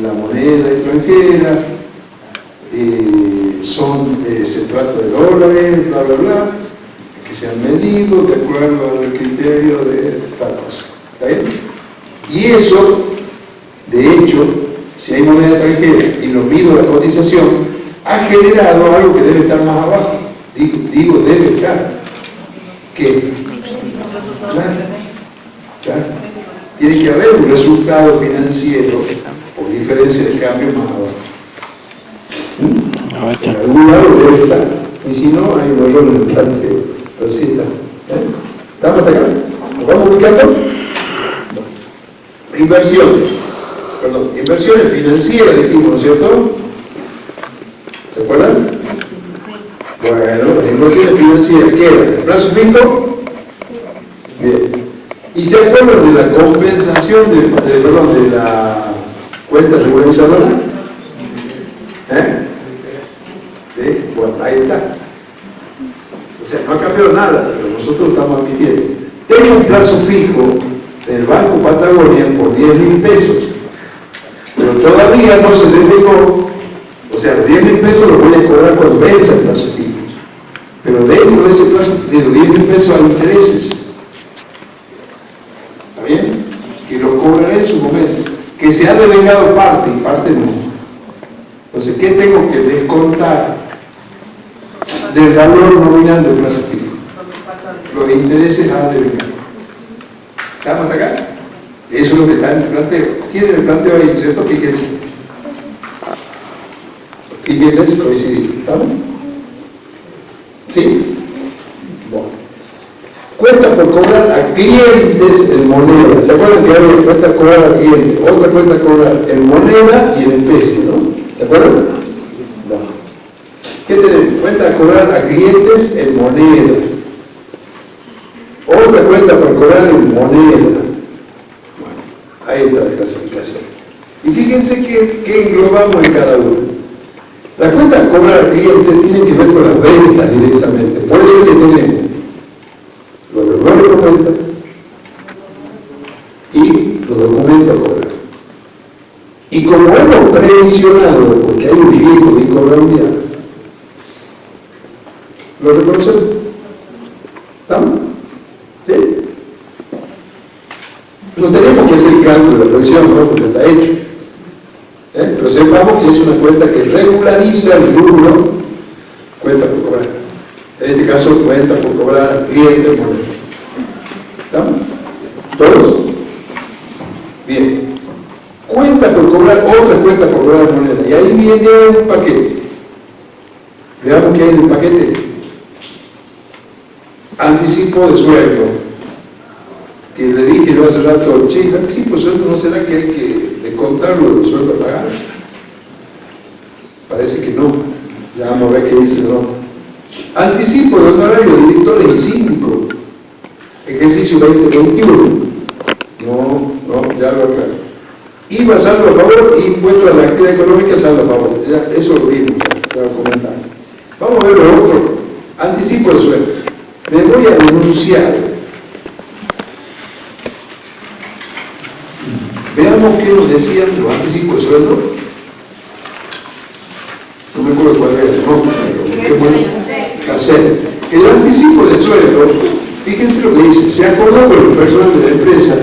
La moneda extranjera se trata de dólares, bla bla bla, que se han medido de acuerdo al criterio de tal cosa. ¿Está bien? Y eso, de hecho, si hay moneda extranjera y lo mido la cotización, ha generado algo que debe estar más abajo. Digo debe estar. ¿Qué? Claro. Tiene que haber un resultado financiero por diferencia de cambio más abajo. En algún lado debe estar. Y si no, hay un error en el planteo. Pero sí está. ¿Estamos hasta acá? ¿Nos vamos ubicando? Inversiones. Perdón, inversiones financieras dijimos, ¿no es cierto? ¿Se acuerdan? Bueno, las inversiones financieras, ¿qué eran? ¿El plazo fijo? Bien. ¿Y se acuerdan de la compensación de la cuenta regularizadora? ¿Sí? Bueno, ahí está. O sea, no ha cambiado nada, pero nosotros estamos admitiendo. Tengo un plazo fijo del Banco Patagonia por 10.000 pesos, pero todavía no se le dejó, o sea, 10.000 pesos los voy a cobrar cuando venza el plazo fijo. Pero dentro de ese plazo de 10.000 pesos hay intereses. ¿Está bien? Que los cobraré en su momento. Que se ha delegado parte y parte no. Entonces, ¿qué tengo que descontar del valor nominal del plazo fijo? Los intereses a delegado. ¿Estamos hasta acá? Eso es lo que está en el planteo. Tienen el planteo ahí, ¿cierto? Fíjense. Fíjense si coincidimos. ¿Estamos? ¿Sí? cuenta por cobrar a clientes en moneda. ¿Se acuerdan que había cuenta a cobrar a clientes? Otra cuenta a cobrar en moneda y en especie, ¿no? ¿Se acuerdan? No. ¿Qué tenemos? Cuenta a cobrar a clientes en moneda. Otra cuenta por cobrar en moneda. Bueno, ahí está la clasificación. Y fíjense que englobamos en cada uno. La cuenta a cobrar al cliente tiene que ver con las ventas directamente. Por eso es que tenemos los errores de cuenta y los documentos a cobrar. Y como hemos previsionado, porque hay un riesgo de incobrabilidad, lo reconocemos. ¿Estamos? ¿Sí? No tenemos que hacer el cálculo de la provisión, ¿no? Porque está hecho. Pero sepamos que es una cuenta que regulariza el rubro cuenta por cobrar. En este caso, cuenta por cobrar cliente moneda. ¿Estamos? ¿Todos? Bien. Cuenta por cobrar, otra cuenta por cobrar moneda. Y ahí viene un paquete. Veamos qué hay en el paquete. Anticipo de sueldo. Que le dije yo hace rato, che, anticipo de sueldo, ¿no será que hay que descontarlo del sueldo a pagar? Parece que no. Ya vamos a ver qué dice no. Anticipo de honorario de directores y síndicos. Ejercicio 2021. No, ya lo aclaro. IVA saldo a favor y impuesto a la actividad económica saldo a favor. Ya, eso lo vimos, ya lo comentamos. Vamos a ver lo otro. Anticipo de sueldo. Me voy a denunciar. Veamos qué nos decían los anticipos de sueldo. No me acuerdo cuál era el nombre, pero qué bueno. Hacer. El anticipo de sueldo, fíjense lo que dice, se acordó con el personal de la empresa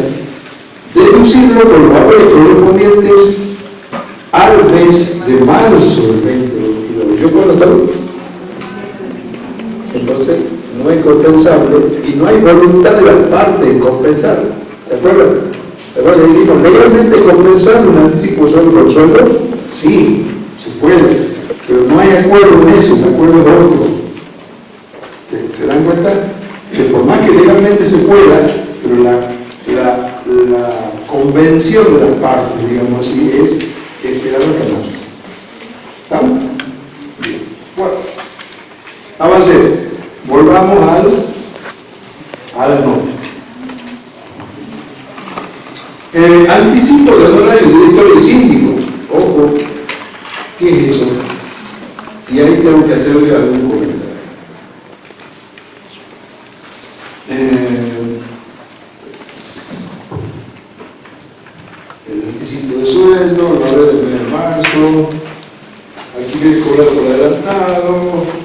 deducirlo con los valores correspondientes al mes de marzo del 2022. ¿Yo puedo estar? Entonces, no es compensable y no hay voluntad de las partes en compensar. ¿Se acuerdan? Pero le dijimos, ¿legalmente compensar un anticipo de sueldo por sueldo? Sí, se puede, pero no hay acuerdo en eso, el acuerdo es otro. ¿Se dan cuenta? Que por más que legalmente se pueda, pero la convención de las partes, digamos así, es esperar a que más. ¿Estamos? Bien. Bueno, avancemos. Volvamos a la nota. Anticipo de honorario de director y síndico. Ojo, ¿qué es eso? Y ahí tengo que hacerle algún comentario. El anticipo de sueldo, honorario del mes de marzo, alquiler cobrado por adelantado,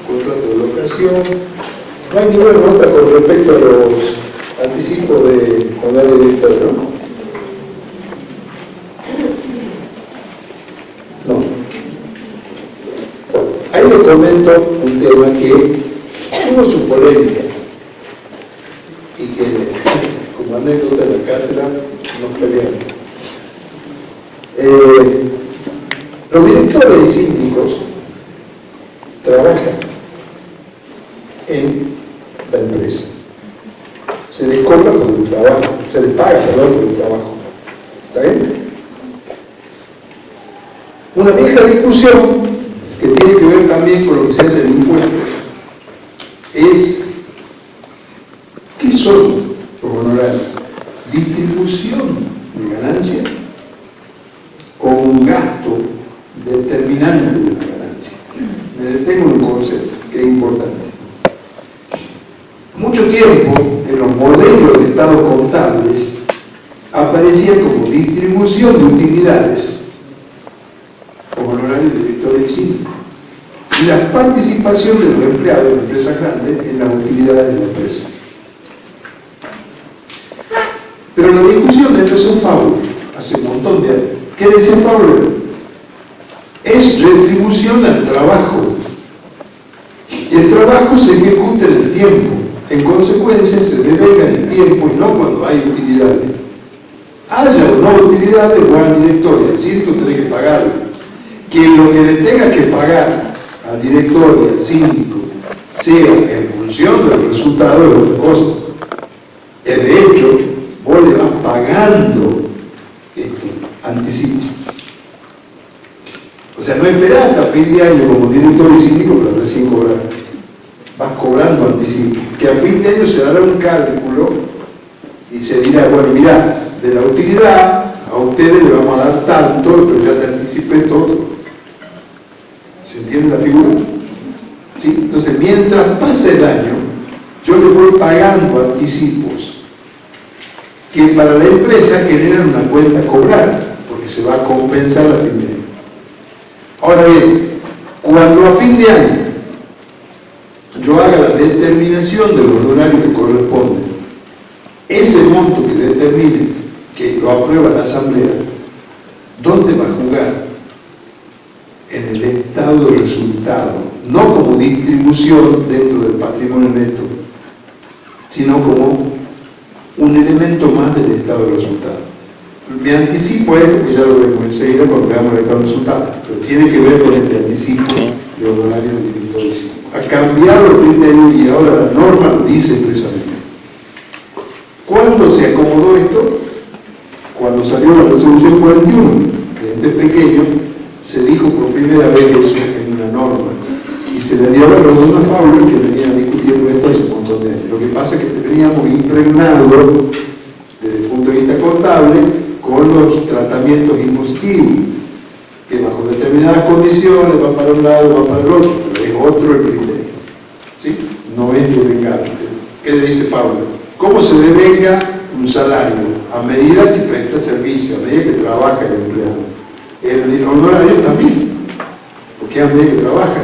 contrato de locación. No hay ninguna nota con respecto a los anticipos de honorario de director, ¿no? No. Ahí les comento un tema que tuvo su polémica y que, como anécdota de la cátedra, nos peleamos. Los directores y síndicos trabajan en la empresa. Se les cobra por el trabajo, se les paga, perdón, por el trabajo. ¿Está bien? Una vieja discusión que tiene que ver también con lo que se hace en impuestos es ¿qué son los honorarios? Distribución de ganancias con un gasto determinante de la ganancia. Me detengo en un concepto que es importante. Mucho tiempo en los modelos de estados contables aparecía como distribución de utilidades como honorario de directores y síndicos, y la participación de los empleados de empresas grandes en las utilidades de la empresa. Pero la discusión empezó en Fauler hace un montón de años. ¿Qué decía Fauler? Es retribución al trabajo. Y el trabajo se ejecuta en el tiempo. En consecuencia, se delega en el tiempo y no cuando hay utilidades. Haya o no utilidades, o al director y al síndico tiene que pagarlo. Que lo que le tenga que pagar al director y al síndico sea en función del resultado de otra cosa. De hecho, vos le vas pagando esto, anticipo. O sea, no esperás hasta fin de año como director y síndico para recién cobrar. Vas cobrando anticipo. Que a fin de año se dará un cálculo y se dirá, bueno, mirá, de la utilidad a ustedes le vamos a dar tanto, pero ya te anticipé todo. ¿Se entiende la figura? ¿Sí? Entonces, mientras pasa el año, yo le voy pagando anticipos que para la empresa generan una cuenta a cobrar, porque se va a compensar a fin de año. Ahora bien, cuando a fin de año yo haga la determinación de los honorarios que corresponden, ese monto que determine, que lo aprueba la Asamblea, ¿dónde va a jugar? En el estado de resultado, no como distribución dentro del patrimonio neto, sino como un elemento más del estado de resultado. Me anticipo esto, porque ya lo vemos enseguida cuando veamos el estado de resultado, pero tiene que ver con este anticipo de honorario de directores. Ha cambiado el criterio y ahora la norma lo dice expresamente. ¿Cuándo se acomodó esto? Cuando salió la resolución 41, de este pequeño, se dijo por primera vez eso en una norma y se le dio la razón a Fabio, que venía discutiendo esto hace un montón de años. Lo que pasa es que teníamos impregnado desde el punto de vista contable con los tratamientos impositivos, que bajo determinadas condiciones va para un lado, va para el otro, pero es otro el criterio, ¿sí? No es devengar. ¿Qué le dice Pablo? ¿Cómo se devenga un salario? A medida que presta servicio, a medida que trabaja el empleado. El honorario también, porque a medida que trabaja.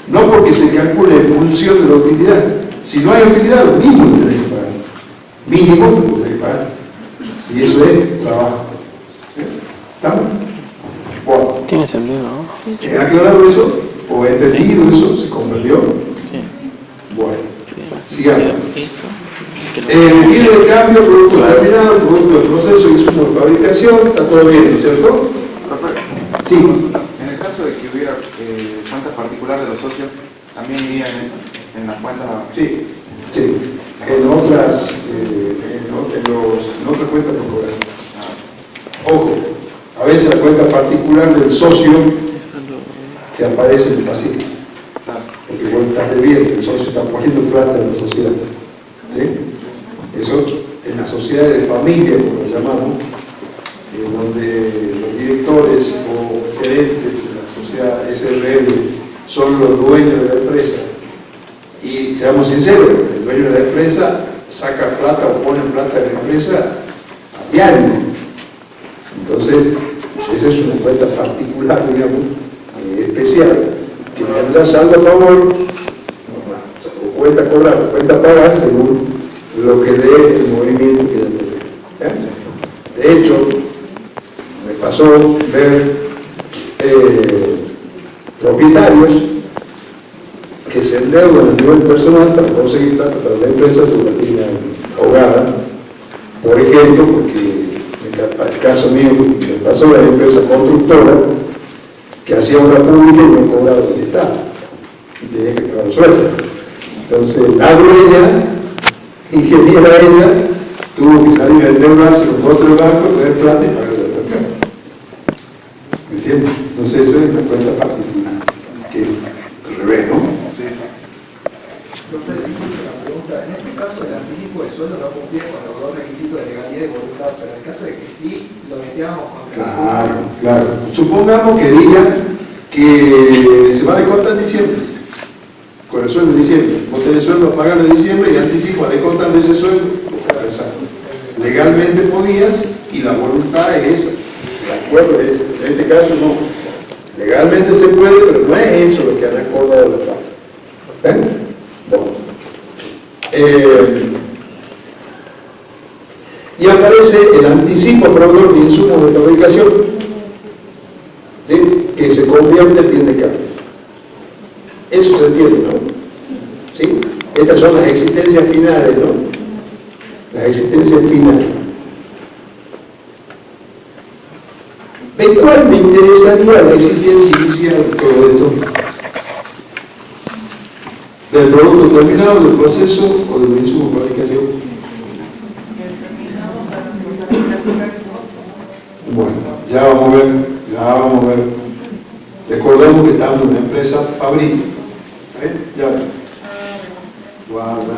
No porque se calcule en función de la utilidad. Si no hay utilidad, lo mínimo que tenés que pagar. Mínimo que tenés que pagar. Y eso es trabajo. ¿Estamos? Bueno. Tiene sentido, ¿no? Sí, ¿He aclarado eso? ¿O he entendido eso? ¿Se comprendió? Sí. Bueno, sigamos. Eso. Viene de cambio, producto terminado, producto de proceso, insumo de fabricación, está todo bien, ¿no es cierto? Sí. En el caso de que hubiera cuenta particular de los socios, también iría en la cuenta. Sí, sí. En otras cuentas no cobran. Ojo, a veces la cuenta particular del socio que aparece en el pasivo. Porque vos estás debiendo, el socio está poniendo plata en la sociedad. ¿Sí? Eso en las sociedades de familia, como lo llamamos, donde los directores o gerentes de la sociedad SRL son los dueños de la empresa. Y seamos sinceros, el dueño de la empresa saca plata o pone plata en la empresa a diario. Entonces, esa es una cuenta particular, digamos, especial, que tendrá saldo a favor, o cuenta cobrar, o cuenta pagar según lo que dé el movimiento que dé. De hecho, me pasó ver propietarios que se endeudan a nivel personal para conseguir plata para la empresa su partida ahogada. Por ejemplo, porque en el caso mío me pasó la empresa constructora que hacía obra pública y no cobraba del Estado y tenía que pagar sueldo. Entonces la dueña, ingeniera ella, tuvo que salir a endeudarse con otro banco, traer plata y pagar el mercado. ¿Me entiendes? Entonces eso es una cuenta particular, que al revés, ¿no? Doctor, la pregunta, en este caso el anticipo de sueldo no cumplía con los dos requisitos de legalidad y voluntad, pero en el caso de que sí lo metíamos con Claro. Supongamos que diga que se va a descontar en diciembre, con el sueldo de diciembre. Vos tenés sueldo a pagar de diciembre y anticipo a descontar de ese sueldo. Legalmente podías y la voluntad es esa. De acuerdo, en este caso no. Legalmente se puede, pero no es eso lo que han acordado los trabajos. ¿Ven? Y aparece el anticipo a proveedor de insumos de fabricación, ¿sí? Que se convierte en bien de cambio. Eso se entiende, ¿no? ¿Sí? Estas son las existencias finales, ¿no? Las existencias finales. ¿De cuál me interesaría la existencia inicial de todo esto? ¿Del producto terminado, del proceso o del insumo de fabricación? Ya vamos a ver. Recordemos que estamos en una empresa fabril. Ya. Guarda.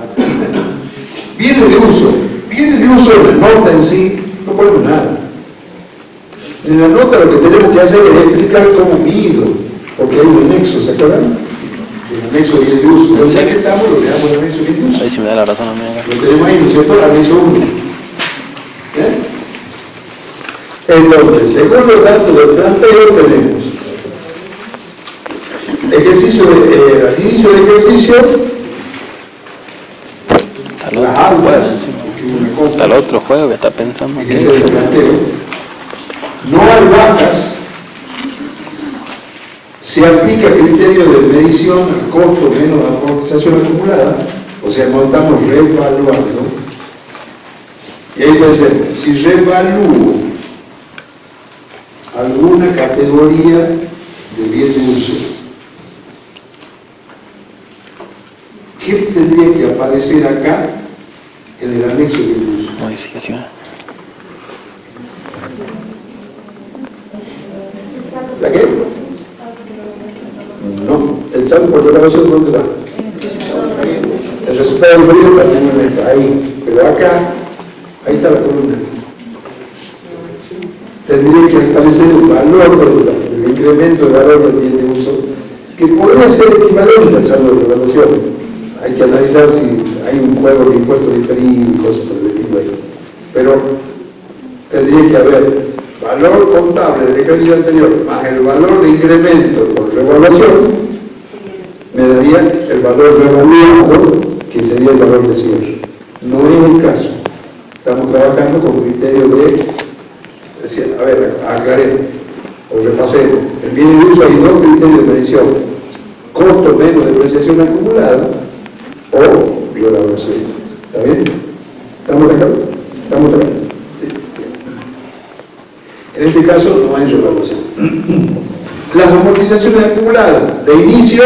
Viene de uso de la nota en sí, no ponemos nada. En la nota lo que tenemos que hacer es explicar cómo mido, porque hay un anexo, ¿se acuerdan? El anexo viene de uso. Entonces, ya que estamos, lo que damos el anexo viene de uso. A ver si me da la razón a mí acá. Lo tenemos ahí, ¿no es cierto? Anexo 1. Entonces, según los datos del planteo, tenemos al inicio del ejercicio, las aulas, Está el otro juego que está pensando. ese es el planteo. No hay bajas, se aplica criterio de medición al costo menos la amortización acumulada, o sea, no estamos reevaluando. Y ahí puede ser, si reevalúo alguna categoría de bien de uso, ¿qué tendría que aparecer acá en el anexo de bien de uso? Modificación. ¿La qué? No, el saldo por reclamación, ¿dónde va? El resultado del periodo también está ahí, pero acá, ahí está la columna. Tendría que establecer el valor del incremento del valor del bien de uso, que podría ser equivalente al saldo de reclamación. Hay que analizar si hay un juego de impuestos diferidos y cosas por el estilo ahí. Pero tendría que haber valor contable del ejercicio anterior más el valor de incremento por revaluación, me daría el valor revaluado, que sería el valor de cierre. No es el caso. Estamos trabajando con criterios de, a ver, aclaremos o repasemos. En bien de uso hay dos criterios de medición: costo menos depreciación acumulada o revaluación. ¿Está bien? ¿Estamos de acuerdo? ¿Estamos de acuerdo? En este caso no hay revaluación. Las amortizaciones acumuladas de inicio,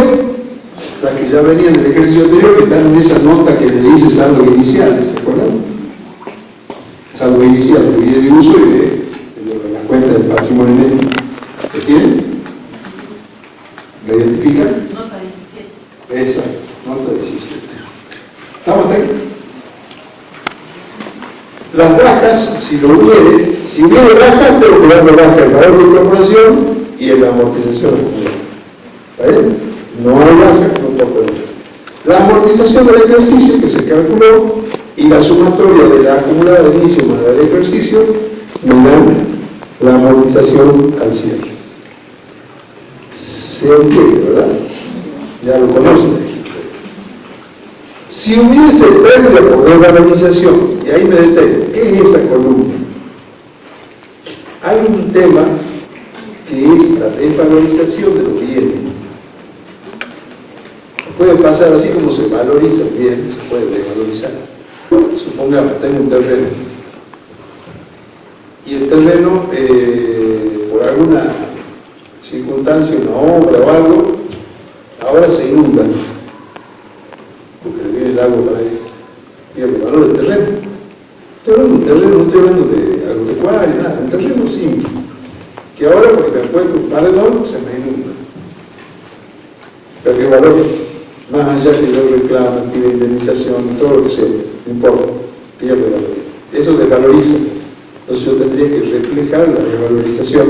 las que ya venían del ejercicio anterior, que están en esa nota que le dice saldo inicial, ¿se acuerdan? Saldo inicial de bien de uso y de las cuentas del patrimonio neto. ¿Lo tienen? ¿La identifican? Nota 17. Esa, nota 17. ¿Estamos ahí? Las bajas, si hubiere bajas, tengo que darle baja el valor de incorporación y en la amortización acumulada. ¿Está bien? No hay baja, no toco nada. La amortización del ejercicio que se calculó y la sumatoria de la acumulada de inicio más la del ejercicio me dan la amortización al cierre. Se entiende, ¿verdad? Ya lo conocen. Si hubiese pérdida por desvalorización, y ahí me detengo, ¿qué es esa columna? Hay un tema que es la desvalorización de los bienes. Puede pasar así como se valoriza el bien, se puede desvalorizar. Supongamos, tengo un terreno. Y el terreno, por alguna circunstancia, una obra o algo, ahora se inunda. Porque le viene el agua para ahí, pierde el valor del terreno. Estoy hablando de un terreno, no estoy hablando de agropecuario, nada, un terreno simple, que ahora porque me puesto un paredón se me inunda. Perdió valor, más allá que yo reclamo, pide indemnización, todo lo que sea, no importa, pierde valor. Eso desvaloriza, entonces yo tendría que reflejar la revalorización,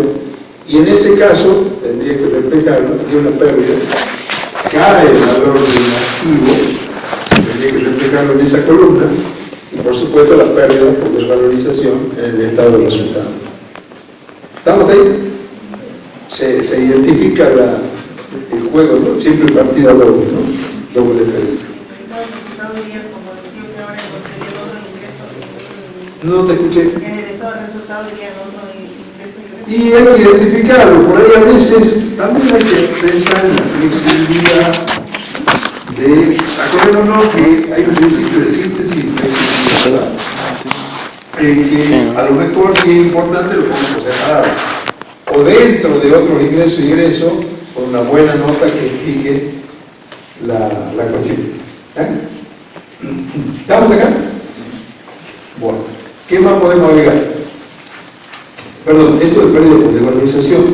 y en ese caso tendría que reflejarlo, tiene una pérdida, cae el valor del activo, tendría que reflejarlo en esa columna, y por supuesto la pérdida por desvalorización en el estado del resultado. ¿Estamos ahí? Se identifica el juego, ¿no? Siempre partida doble, ¿no? Doble pérdida. No te escuché. En el estado de resultados iría otro ingreso. Y hay que identificarlo, por ahí a veces también hay que pensar en la flexibilidad acordémonos que hay un principio de síntesis y flexibilidad, en que a lo mejor sí es importante lo podemos separar, o dentro de otros ingresos, con una buena nota que explique la cuestión. ¿Estamos acá? Bueno, ¿qué más podemos agregar? Perdón, esto de pérdida por devalorización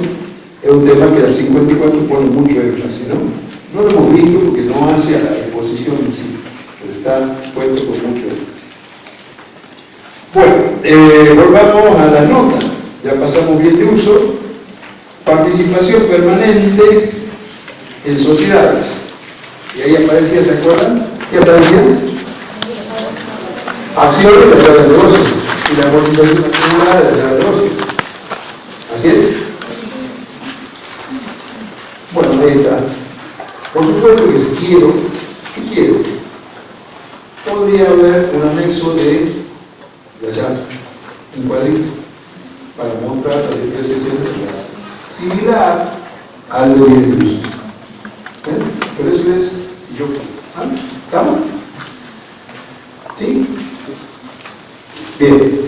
es un tema que la 54 pone mucho énfasis, ¿no? No lo hemos visto porque no hace a la exposición en sí, pero está puesto con mucho énfasis. Bueno, volvamos a la nota. Ya pasamos bien de uso. Participación permanente en sociedades. Y ahí aparecía, ¿se acuerdan? ¿Qué aparecía? Acciones de la negocio y la amortización acumulada de la negocio. ¿Así es? Bueno, ahí está. Por supuesto que si quiero, ¿qué quiero? Podría haber un anexo de allá, un cuadrito, para mostrar la depreciación de la similar al de bien de uso. Pero eso es si yo quiero. ¿Ah? ¿Estamos? ¿Sí? Bien.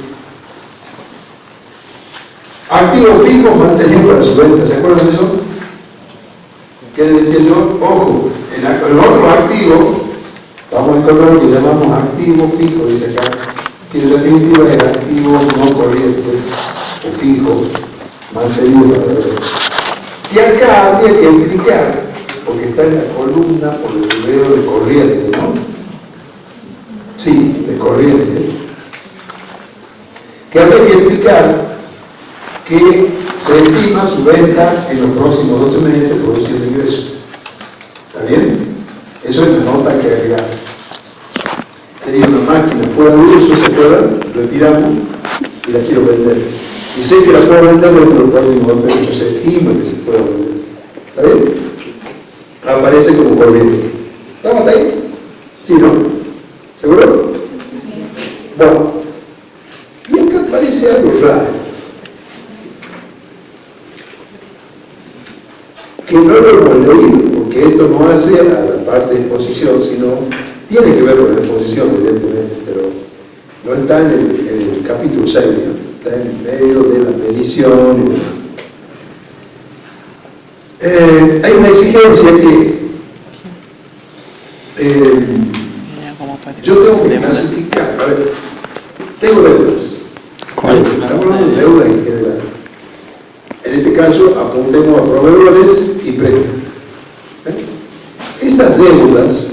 Activos fijos mantenidos para su venta. ¿Se acuerdan de eso? ¿Qué les decía yo? Ojo, el otro activo, vamos a encontrar lo que llamamos activo fijo, dice acá, que en definitiva es activo no corrientes o fijo, más seguro para ver. Y acá habría que explicar, porque está en la columna por el video de corriente, ¿no? Sí, de corriente. Que habría que explicar que se estima su venta en los próximos 12 meses produciendo ingresos. ¿Está bien? Eso es la nota que agregar. Sería una máquina fuera de uso, ¿se acuerdan? Retiramos y la quiero vender. Y sé que la puedo vender en los próximos 12 meses, se estima que se pueda vender. ¿Está bien? Aparece como corriente. ¿Estamos ahí? ¿Sí, no? ¿Seguro? Bueno. Y acá aparece algo raro. Que no lo hemos leído, porque esto no hace a la parte de exposición, sino tiene que ver con la exposición, evidentemente, pero no está en el capítulo 6, ¿no? Está en medio de la medición. Hay una exigencia que yo tengo que clasificar. A ver, tengo deudas. ¿Cuál? Estamos hablando de deudas en general. En este caso, apuntemos a proveedores y préstamos. Esas deudas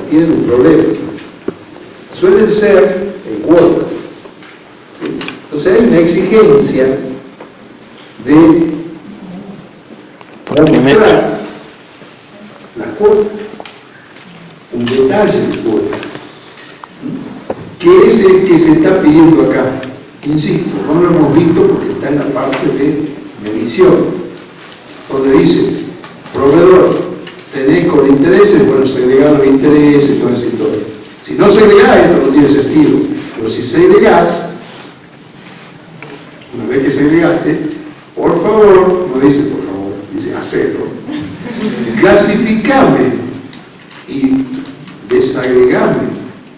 tienen un problema. Suelen ser en cuotas. ¿Sí? Entonces hay una exigencia de mostrar las cuotas, un detalle de cuotas, que es el que se está pidiendo acá. Insisto, no lo hemos visto porque está en la parte de medición, donde dice, proveedor, tenés con intereses, bueno, segregar los intereses, todo eso y todo. Si no segregás, esto no tiene sentido, pero si segregás, una vez que segregaste, por favor, no dice por favor, dice hacelo, clasificame y desagregame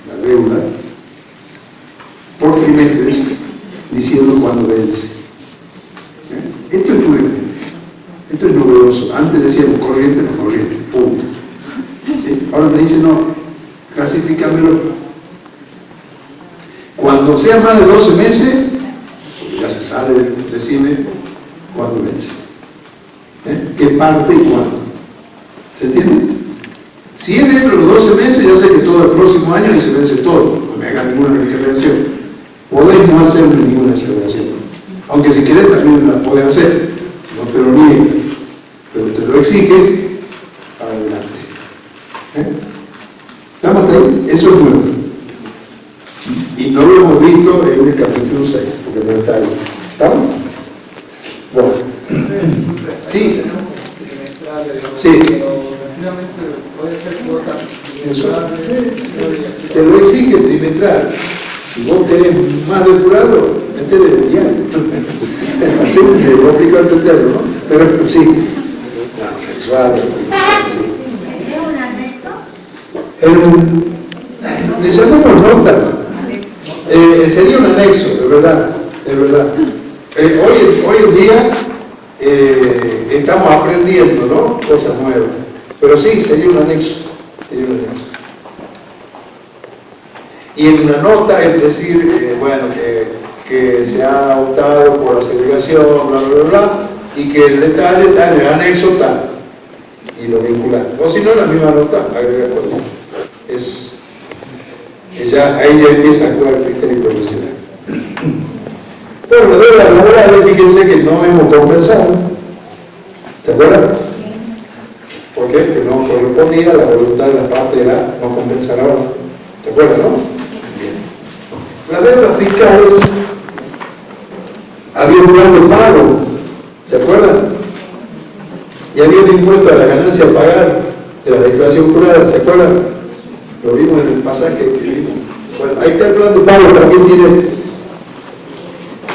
la deuda por trimestres, diciendo cuándo vence. Esto es nuevo, esto es novedoso. Antes decíamos corriente, no corriente, punto. ¿Sí? Ahora me dice no, clasifícamelo. Cuando sea más de 12 meses, porque ya se sabe, decime cuándo vence. ¿Qué parte y cuándo? ¿Se entiende? Si es dentro de los 12 meses, ya sé que todo el próximo año y se vence todo. No me hagan ninguna aceleración. Podéis no hacer ninguna aceleración. Aunque si querés también la podés hacer. No te lo nieguen. Pero te lo exigen para adelante. ¿Estamos ahí? Eso es nuevo. Y no lo hemos visto en el capítulo 6, porque no está ahí. ¿Estamos? Bueno. Sí. Sí. Puede ser cuota te lo exige trimestral. Si vos tenés más depurado, metele de diario. Así me complica entenderlo, ¿no? Pero sí. No, suave. ¿Es un anexo? Le llamamos nota. Sería un anexo, de verdad. De verdad. Hoy en día estamos aprendiendo, ¿no? Cosas nuevas. Pero sí, sería un anexo. Sería un anexo. Y en una nota es decir, bueno, que se ha optado por la segregación, bla, bla, bla, bla, y que el detalle está en el anexo tal, y lo vincular. O si no, la misma nota, agregar cosas. Ahí ya empieza a jugar el criterio profesional. Bueno, las deudas laborales, fíjense que no hemos compensado. ¿Se acuerdan? ¿Por qué? Porque no correspondía a la voluntad de la parte de la no compensar ahora. ¿Se acuerdan, no? Bien. Las deudas fiscales, había un plan de pago, ¿se acuerdan? Y había un impuesto a la ganancia a pagar de la declaración jurada, ¿se acuerdan? Lo vimos en el pasaje que vimos. Bueno, ahí está el plan de pago, también tiene.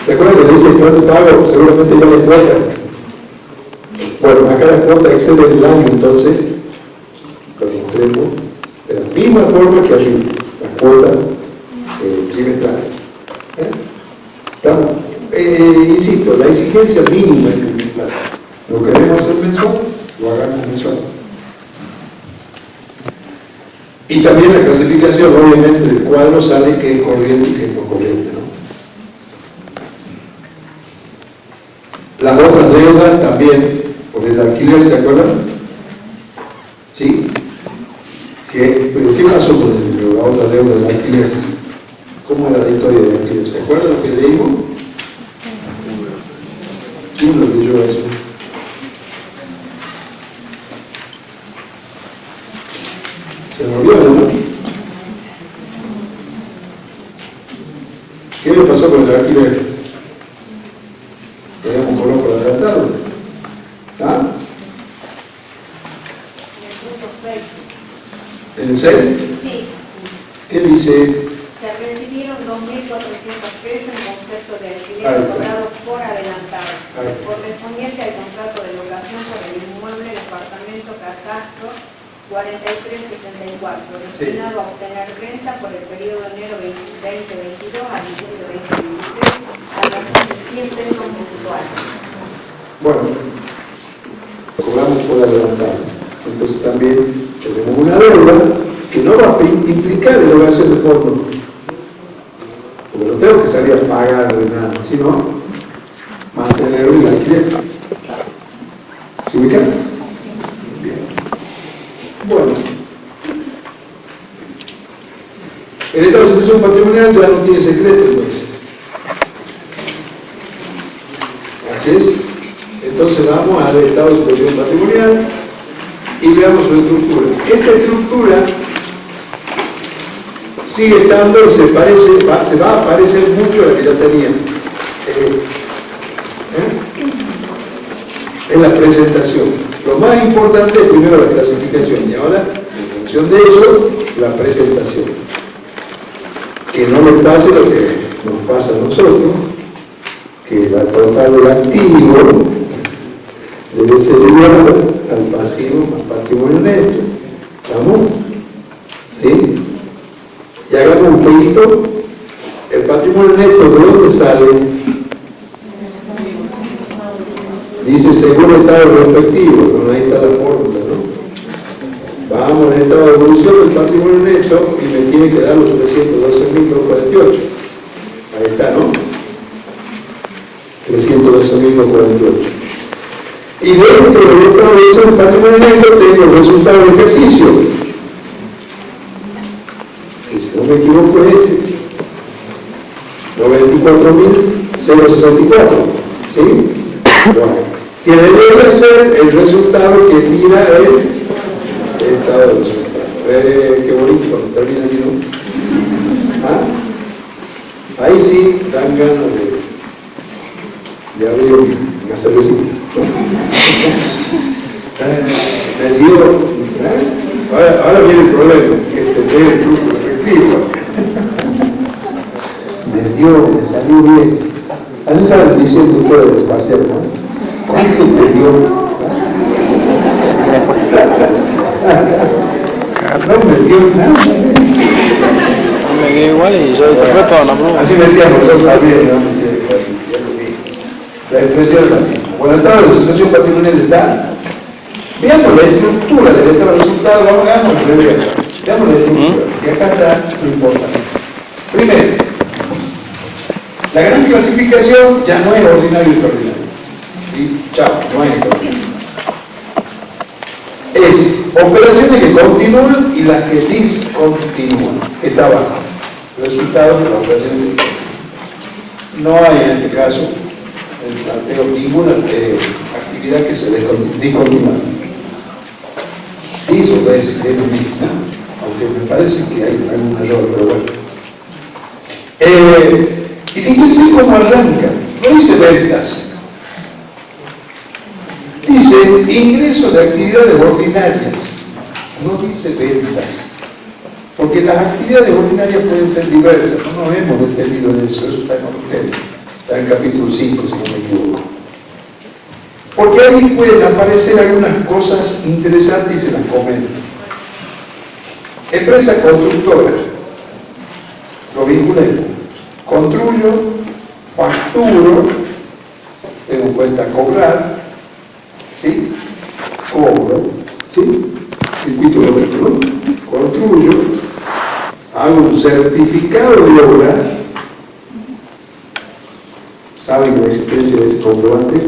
¿Se acuerdan que dije el plan de pago? Seguramente ya le cuenta. Bueno, acá la cuota excede el año, entonces, lo mostremos de la misma forma que arriba, la cuota trimestral. ¿Estamos? Insisto, la exigencia mínima es trimestral. Lo queremos hacer mensual, lo hagamos mensual. Y también la clasificación, obviamente, del cuadro sale que es corriente y que es no corriente, ¿no? Las otras deudas también, por el alquiler, ¿se acuerdan? ¿Sí? ¿Pero qué pasó con la otra deuda del alquiler? ¿Cómo era la historia del alquiler? ¿Se acuerdan lo que leímos? ¿Quién lo leyó eso? Se me olvidó, ¿no? ¿Qué le pasó con el alquiler? Lo habíamos colocado por adelantado. ¿Ah? ¿En el 6? Sí. ¿Qué dice? Se recibieron 2.400 pesos en concepto de alquiler cobrado por adelantado, correspondiente al contrato de locación sobre el inmueble del apartamento Catastro 4374, destinado a obtener renta por el periodo de enero 2022 a diciembre 2023 a razón de 100 pesos mensuales. Bueno, cobramos por adelantado. Entonces también tenemos una deuda que no va a implicar erogación de fondos. Porque no tengo que salir a pagar de nada, sino mantener el alquiler. ¿Se ubican? Bien. Bueno. El estado de situación patrimonial ya no tiene secreto, pues. Así es. Entonces vamos al estado de situación patrimonial y veamos su estructura. Esta estructura sigue estando y se va a parecer mucho a la que ya tenía. En la presentación. Lo más importante es primero la clasificación y ahora, en función de eso, la presentación. Que no nos pase lo que nos pasa a nosotros, que la total del activo debe ser igual al pasivo más patrimonio neto. ¿Estamos? ¿Sí? Y hagamos un poquito. El patrimonio neto, ¿de dónde sale? Dice según el estado respectivo, pero ahí está la fórmula, ¿no? Vamos al estado de evolución del patrimonio neto y me tiene que dar los 312.048. Ahí está, ¿no? 312.048. Y dentro del estado de evolución del patrimonio neto tengo el resultado del ejercicio. Que si no me equivoco es 94.064. ¿Sí? Bueno. Que debería ser el resultado que tira el estado de resultados. Qué bonito cuando termina así, ¿no? ¿Ah? Ahí sí dan ganas de abrir una cervecita. Me dio, ahora viene el problema, que entender el flujo efectivo. Me salió bien. Así saben diciendo ustedes de los parciales, ¿no? ¿Cuánto te dio? No me dio nada. Me dio igual y yo se fue toda la broma. Así decíamos nosotros también, ¿no? La expresión es la misma. Bueno, el estado de situación patrimonial está. Veamos la estructura del estado de resultados, vamos a ver. Veamos la estructura, que acá está lo importante. Primero, La gran clasificación ya no es ordinario y extraordinario. Y chao, no hay extraordinario. Es operaciones que continúan y las que discontinúan. Está abajo. Resultado de las operaciones que no hay en este caso ninguna actividad que se discontinúa. Eso es lo mismo, aunque me parece que hay algún error, pero bueno. Y fíjense cómo arranca. No dice ventas. Dice ingreso de actividades ordinarias. No dice ventas. Porque las actividades ordinarias pueden ser diversas. No nos hemos detenido en eso. Eso está en otro tema. Está en capítulo 5, si no me equivoco. Porque ahí pueden aparecer algunas cosas interesantes y se las comento. Empresa constructora. Lo vinculemos. Construyo, facturo, tengo en cuenta cobrar, ¿sí? Cobro, ¿sí? Circuito de obra, construyo, hago un certificado de obra. ¿Saben la existencia de ese comprobante?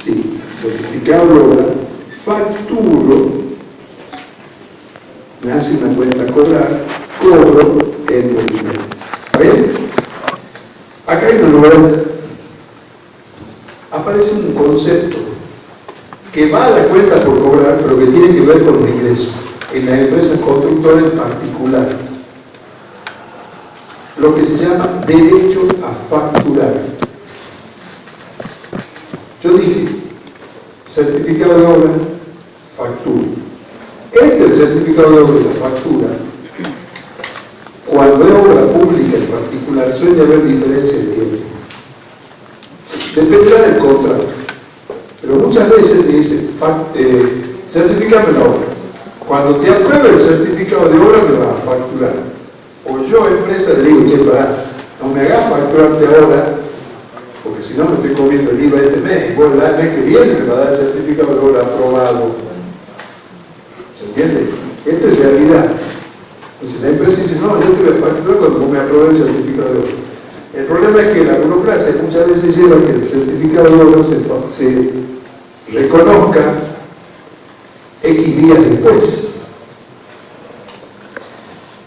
Sí, certificado de obra, facturo, me hace una cuenta cobrar, cobro el dinero. ¿Está bien? Acá hay una novedad. Aparece un concepto que va a la cuenta por cobrar, pero que tiene que ver con los ingresos en las empresas constructoras en particular. Lo que se llama derecho a facturar. Yo dije, certificado de obra, factura. Entre el certificado de obra y la factura, cuando es obra pública en particular, suele haber diferencia de tiempo. Dependerá del contrato. Pero muchas veces dice, certificame la obra. Cuando te apruebe el certificado de obra, me vas a facturar. O yo, empresa, le digo, che, pará, no me hagas facturarte ahora, porque si no me estoy comiendo el IVA este mes, y vos el mes que viene me va a dar el certificado de obra aprobado. ¿Se entiende? Esto es realidad. Entonces la empresa dice, no, yo te voy a facturar cuando me apruebe el certificado de obra. El problema es que la burocracia muchas veces lleva a que el certificado de obra se reconozca X días después.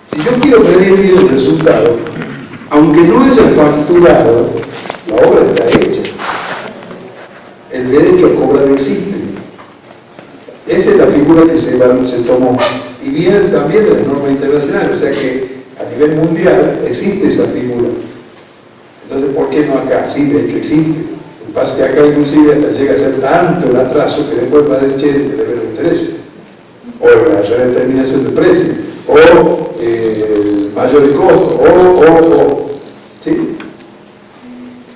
Si yo quiero medir el resultado, aunque no haya facturado, la obra está hecha. El derecho a cobrar existe. Esa es la figura que se tomó. Y viene también de las normas internacionales, o sea que a nivel mundial existe esa figura. Entonces, ¿por qué no acá? Sí, de hecho existe. Lo que pasa es que acá inclusive hasta llega a ser tanto el atraso que después va a decir, che, que debe los intereses. O la redeterminación del precio, o mayor costo, o ¿sí?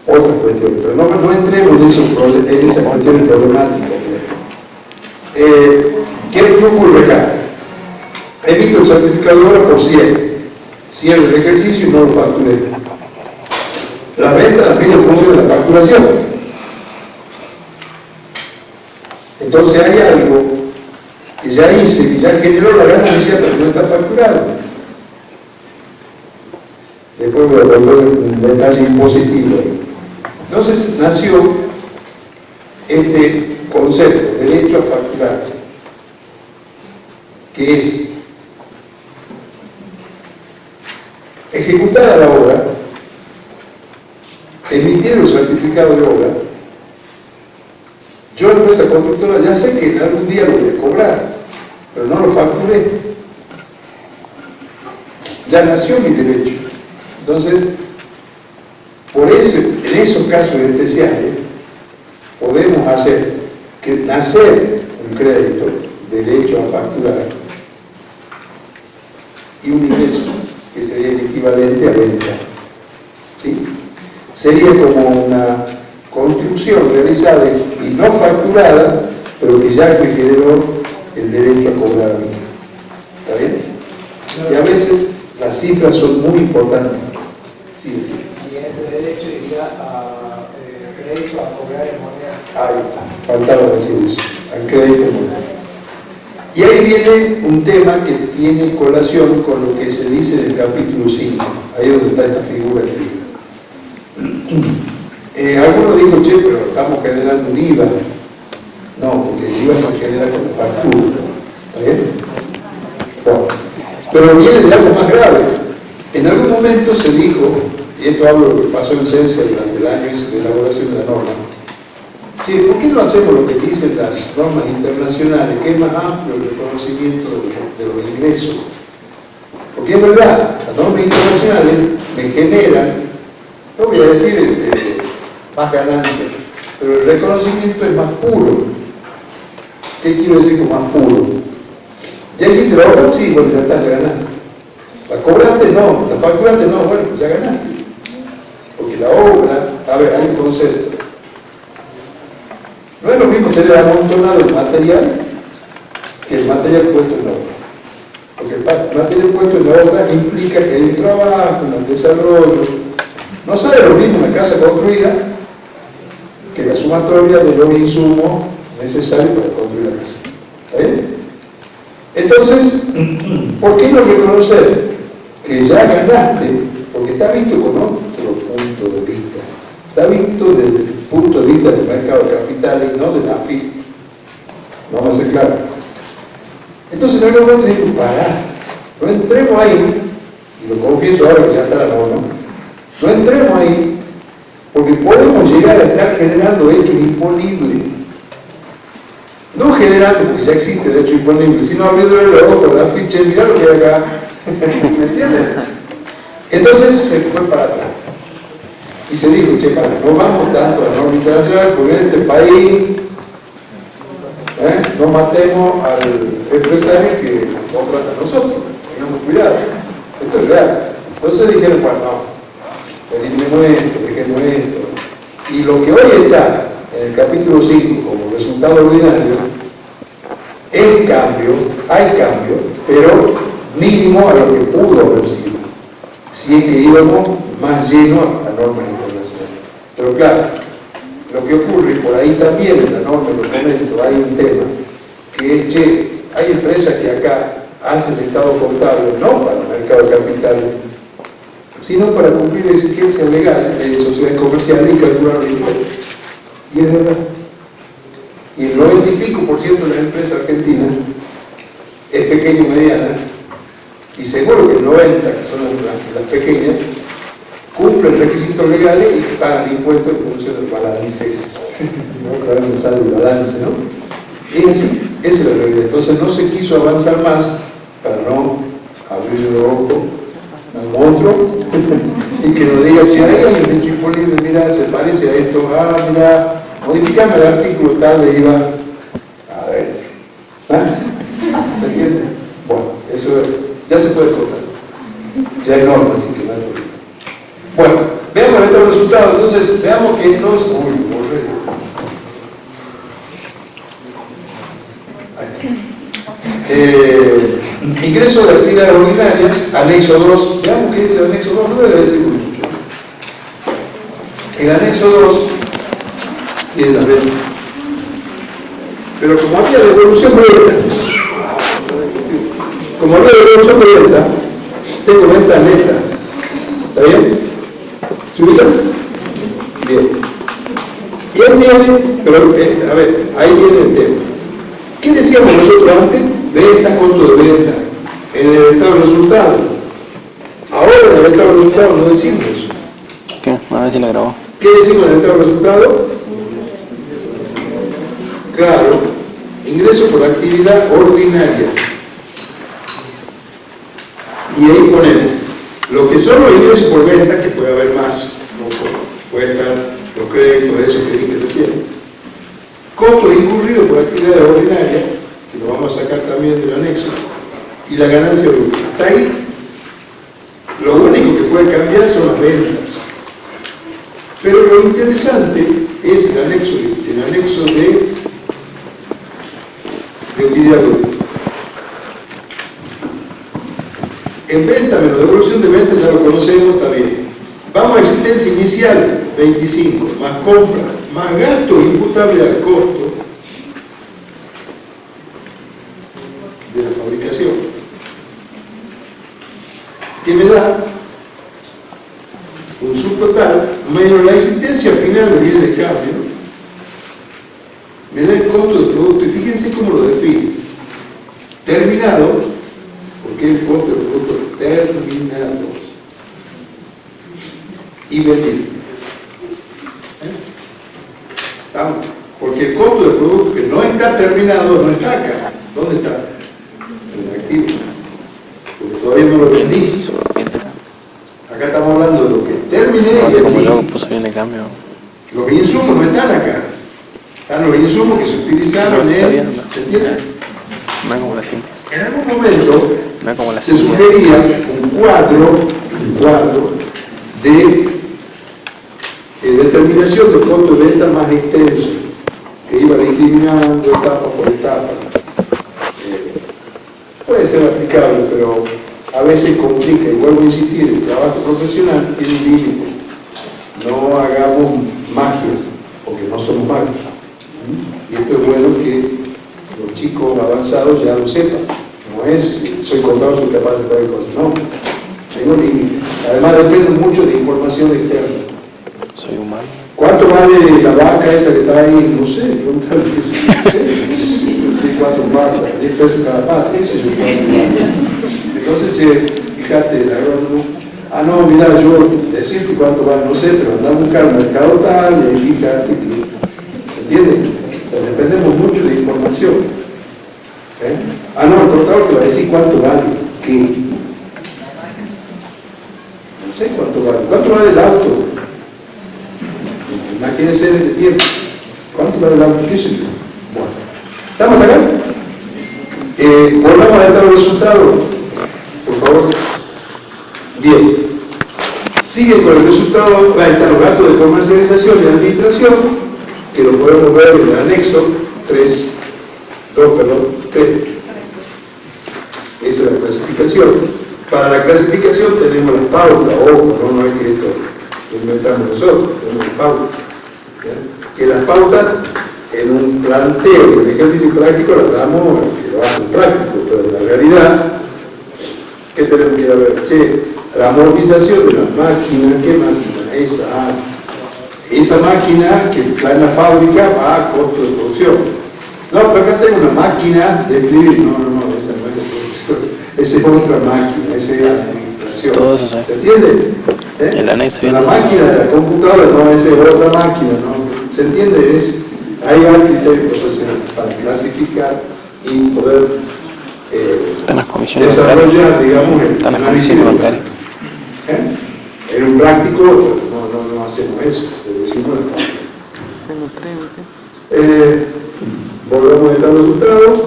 Otra cuestión. Pero no entremos en esas cuestiones problemáticas. ¿Qué ocurre acá? Emito el certificado de obra por 100. Cierro el ejercicio y no lo facturé. La venta la pido en función de la facturación. Entonces hay algo que ya hice, que ya generó la ganancia, pero no está facturado. Después voy a volver un detalle impositivo. Entonces nació este concepto, derecho a facturar, que es ejecutada la obra, emitir el certificado de obra. Yo, empresa constructora, ya sé que en algún día lo voy a cobrar, pero no lo facturé. Ya nació mi derecho. Entonces, por eso, en esos casos especiales, podemos hacer que nacer un crédito, derecho a facturar, y un ingreso, que sería el equivalente a venta. ¿Sí? Sería como una construcción realizada y no facturada, pero que ya me generó el derecho a cobrar a mí. ¿Está bien? Y a veces las cifras son muy importantes. Sí, sí. Y ese derecho iría a crédito a cobrar en moneda. Ahí está, faltaba decir eso, al crédito en moneda. Y ahí viene un tema que tiene colación con lo que se dice en el capítulo 5, ahí es donde está esta figura que digo. Algunos dijo, che, pero estamos generando un IVA. No, porque el IVA se genera con la factura. ¿Está bien? Bueno, pero viene de algo más grave. En algún momento se dijo, y esto hablo de lo que pasó en Ciencia durante el año de elaboración de la norma, che, ¿por qué no hacemos lo que dicen las normas internacionales, que es más amplio el reconocimiento de los ingresos? Porque es verdad, las normas internacionales me generan, no voy a decir más ganancia, pero el reconocimiento es más puro. ¿Qué quiero decir con más puro? Ya existe la obra, sí, bueno, ya estás ganando. La cobrante no, la facturante no, bueno, ya ganaste. Porque la obra, a ver, hay un concepto. No es lo mismo tener amontonado el material que el material puesto en la obra. Porque el material puesto en la obra implica que hay un trabajo, un desarrollo. No sale lo mismo una casa construida que la sumatoria de los insumos necesarios para construir la casa. ¿Está bien? Entonces, ¿por qué no reconocer que ya ganaste? Porque está visto con otro punto de vista. Está visto desde el punto de vista del mercado de capitales y no de la FIP. Vamos a ser claros. Entonces, en algún momento se dice, pará, no entremos ahí, y lo confieso ahora que ya está la norma, no entremos ahí, porque podemos llegar a estar generando hechos imponibles. No generando, porque ya existe el hecho imponible, sino abriéndole el ojo con la ficha y mirá lo que hay acá. ¿Me entiendes? Entonces se fue para atrás. Y se dijo, che, para, no vamos tanto a la norma internacional, porque en este país no matemos al empresario que contrata a nosotros. Tengamos cuidado. Esto es real. Entonces dijeron, bueno, no, eliminemos esto, dejemos esto. Y lo que hoy está en el capítulo 5 como resultado ordinario, el cambio, hay cambio, pero mínimo a lo que pudo haber sido, si es que íbamos más llenos a normas internacionales. Pero claro, lo que ocurre, por ahí también en la norma, en los momentos, hay un tema, que es, che, hay empresas que acá hacen estado contable, no para el mercado de capitales, sino para cumplir exigencias legales de sociedades comerciales y calcular los impuestos. Y es verdad. Y el 90 y pico % de las empresas argentinas es pequeña y mediana, y seguro que el 90%, que son las pequeñas, cumplen requisitos legales y pagan impuestos en función de los balances. ¿No? Otra vez me sale el balance, ¿no? Y así, esa es la realidad. Entonces no se quiso avanzar más para no abrir el ojo al monstruo y que nos diga, si hay alguien hecho imponible, mira, se parece a esto, mira, modificame el artículo tal de IVA. A ver, ¿se entiende? Bueno, eso ya se puede contar. Ya hay normas, así que no hay problema. Bueno, veamos el resultado. Entonces, veamos que no es muy ingreso de actividades ordinarias, anexo 2. Veamos qué dice el anexo 2, no debe decir mucho. El anexo 2 tiene la venta. Pero como había devolución de venta, tengo venta neta. ¿Está bien? ¿Se ubican? Bien. Y ahí viene, pero a ver, ahí viene el tema. ¿Qué decíamos nosotros antes? Venta, costo de venta. En el estado de resultado. Ahora en el estado de resultado no decimos eso. ¿Qué? A ver si la grabó. ¿Qué decimos en el estado de resultado? Claro, ingreso por actividad ordinaria. Y ahí ponemos lo que son los ingresos por venta, que puede haber más, ¿no? Puede estar los créditos, eso que dije recién. Costos incurridos por actividades ordinarias, que lo vamos a sacar también del anexo, y la ganancia bruta. Hasta ahí, lo único que puede cambiar son las ventas. Pero lo interesante es el anexo de utilidad bruta. En venta menos devolución de venta ya lo conocemos, está bien. Vamos a existencia inicial, 25, más compra, más gasto imputable al costo de la fabricación, que me da un subtotal menos la existencia sentencia final le viene de casa, ¿no? Me da el costo del producto y fíjense cómo lo define. Terminado, porque es el costo del producto terminado y vendido. ¿Estamos? Porque el costo del producto que no está terminado no está acá. ¿Dónde está? En el activo. Porque todavía no lo vendí. Acá estamos hablando de lo que terminé y Como vendí. luego puso bien el cambio. Los insumos no están acá. Están los insumos que se utilizaron No, se está en... viendo. ¿Se entiende? No es como la cinta. En algún momento No es como la se cinta. sugería un cuadro de determinación de costo de venta más extenso, que iba discriminando etapa por etapa. Puede ser aplicable, pero a veces complica. Y vuelvo a insistir, el trabajo profesional tiene un límite. No hagamos magia, porque no somos magos. Y esto es bueno que los chicos avanzados ya lo sepan. No es, soy contador, soy capaz de traer cosas. No, tengo límite. Además depende mucho de información externa. Soy humano. ¿Cuánto vale la vaca esa que está ahí? No sé, preguntarle qué es. ¿De cuánto patas? 10 pesos cada pata, qué sé yo. Entonces, fíjate, el agrónomo, no, mira, yo decirte cuánto vale, no sé, pero anda a buscar el mercado tal, y ahí fíjate que, ¿se entiende? O sea, dependemos mucho de información. No, el contador te va a decir cuánto vale, ¿qué? No sé cuánto vale el auto. Imagínense en ese tiempo. ¿Cuánto vale el auto? ¿Qué sé yo? Bueno, ¿estamos acá? Volvamos a estar los resultados, por favor. Bien. Sigue con el resultado, ahí están los gastos de comercialización y administración, que lo podemos ver en el anexo 3. Esa es la clasificación. Para la clasificación tenemos las pautas, ojo, no es que esto lo inventamos nosotros, tenemos las pautas. ¿Ya? Que las pautas en un planteo, en ejercicio práctico, las damos que lo hacen práctico, pero en la realidad, ¿qué tenemos que ir a ver? Che, la amortización de las máquinas, ¿qué máquina? Esa máquina que está en la fábrica va a costo de producción. No, pero acá tengo una máquina de escribir. No, esa no es de producción. Esa es otra máquina, esa es administración. Todo eso, sí. ¿Se entiende? El anexo. La máquina de la computadora no, esa es otra máquina, ¿no? ¿Se entiende? Hay un criterio profesional para clasificar y poder Están las comisiones desarrollar, bancarias. digamos, el Están las análisis comisiones de bancarias. En un práctico no hacemos eso, le decimos la parte. Volvemos a estar los resultados.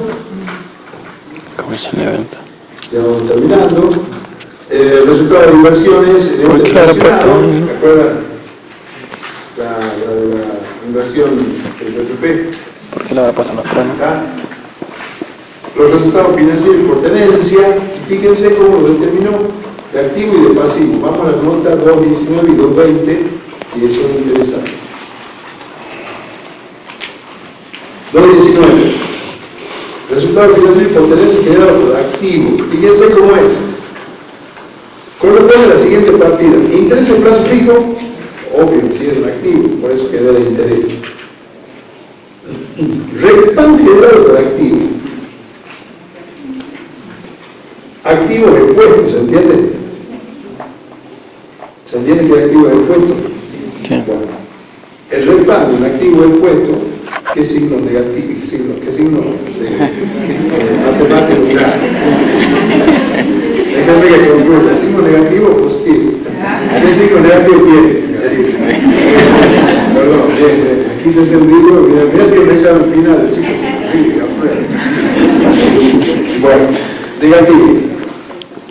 Comisión de venta. Ya vamos terminando. Resultado de inversiones en ¿Por el qué la mencionado. respuesta? ¿Se acuerdan? La de la inversión del BPP. ¿Por qué le habrá puesto los tronos? ¿Está? Los resultados financieros por tenencia, fíjense cómo lo determinó de activo y de pasivo. Vamos a las notas 2.19 y 2.20 y eso es interesante. 2.19. Resultado financiero por tenencia generado por activo. Fíjense cómo es. Corresponde a la siguiente partida. Interés en plazo fijo, obvio, si es un activo, por eso genera interés. RECPAM generado por activo. Activos expuestos, ¿se entiende? ¿Se entiende que el activo es expuesto? Sí. Bueno, el RECPAM, un activo expuesto, ¿qué signo negativo? ¿Qué signo matemático? Déjame que concluya. ¿El signo negativo o positivo? ¿Qué signo negativo tiene? Perdón, bien. Quise hacer un libro, mira si el examen final, chicos. Bueno, negativo.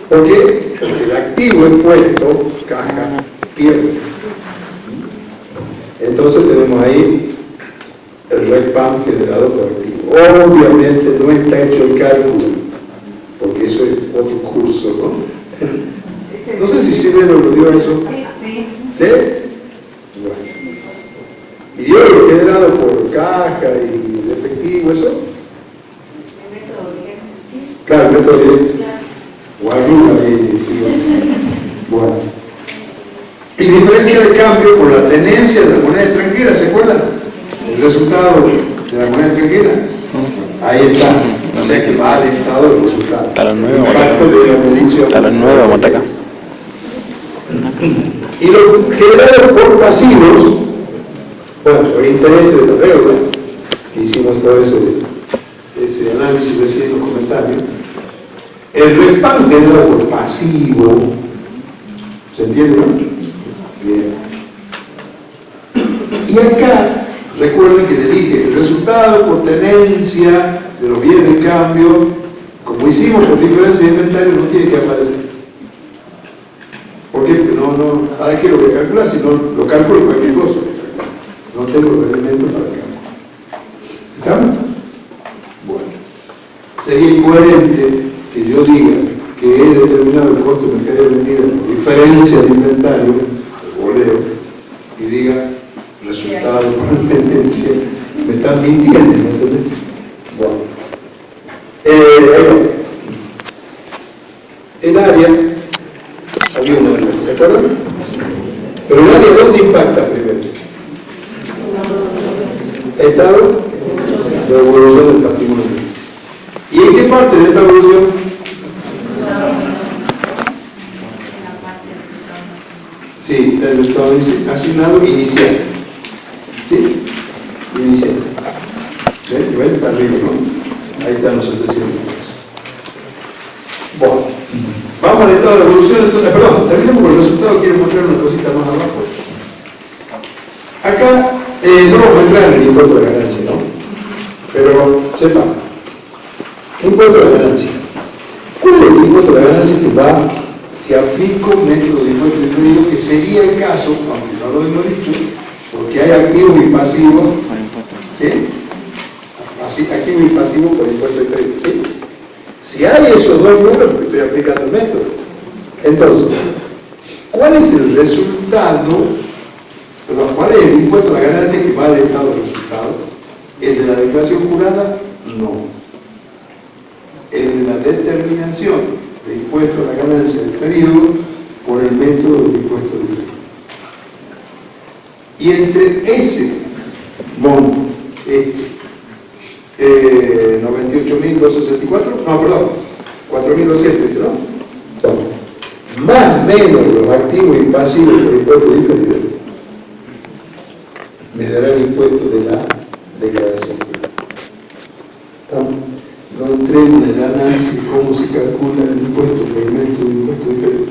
¿Por qué? Porque el activo expuesto, caja, pierde. Entonces tenemos ahí el RECPAM generado por activo. Obviamente no está hecho el cálculo, porque eso es otro curso, ¿no? No sé si Silvio lo dio eso. ¿Sí? Bueno. Y dio lo generado por caja y efectivo, ¿eso? El método directo. Claro, el método directo. O ayuda, bueno. Y diferencia de cambio por la tenencia de la moneda extranjera, ¿se acuerdan? El resultado de la moneda extranjera. Ahí está. O sea que va alentado el resultado. Está la nueva, Impacto de la medición. Está la nueva, monta acá. Y lo generado por pasivos, bueno, los intereses de la deuda, hicimos todo ese análisis recién en los comentarios. El respaldo generado por pasivo, ¿se entiende, no? Bien. Y acá, recuerden que le dije, el resultado por tenencia de los bienes de cambio, como hicimos por diferencia de inventario, no tiene que aparecer. ¿Por qué? Porque ¿para qué lo voy a calcular? Si no lo calculo cualquier cosa. No tengo los elementos para calcular. ¿Estamos? Bueno. Sería incoherente que yo diga que he determinado el costo de mercadería vendida por diferencia de inventario, el boleo, y diga resultado por tendencia. Me están mintiendo, ¿no entendés? Bueno. Ahí va. El área salió una vez, ¿se acuerdan? Pero el área, ¿dónde impacta primero? Estado de evolución del patrimonio. ¿Y en qué parte de esta evolución? Sí, el estado asignado inicial. ¿Sí? Inicial. ¿Ven? ¿Ven? Está arriba, ¿no? Ahí están los 700 pesos. Bueno, vamos al estado de evolución. Entonces, perdón, terminemos con el resultado. Quiero mostrar una cosita más abajo. Acá no vamos a entrar en el impuesto de ganancia, ¿no? Pero sepan, impuesto de ganancia. ¿Cuál es el impuesto de ganancia que va si aplico método de impuesto diferido, que sería el caso, aunque no lo hemos dicho, porque hay activos y pasivos, ¿sí? Activo y pasivo por impuesto diferido, ¿sí? Si hay esos dos números, estoy aplicando el método. Entonces, ¿cuál es el resultado? ¿Cuál es el impuesto a la ganancia que va del estado del resultado? ¿El de la declaración jurada? No. El de la determinación de impuesto a la ganancia del periodo por el método del impuesto diferido. Y entre ese monto, 98.264, no, perdón, 4.200, ¿no? Más menos los activos y pasivos por impuesto diferido, me dará el impuesto de la declaración. No entré en el análisis de cómo se calcula el impuesto por el método de impuesto diferido.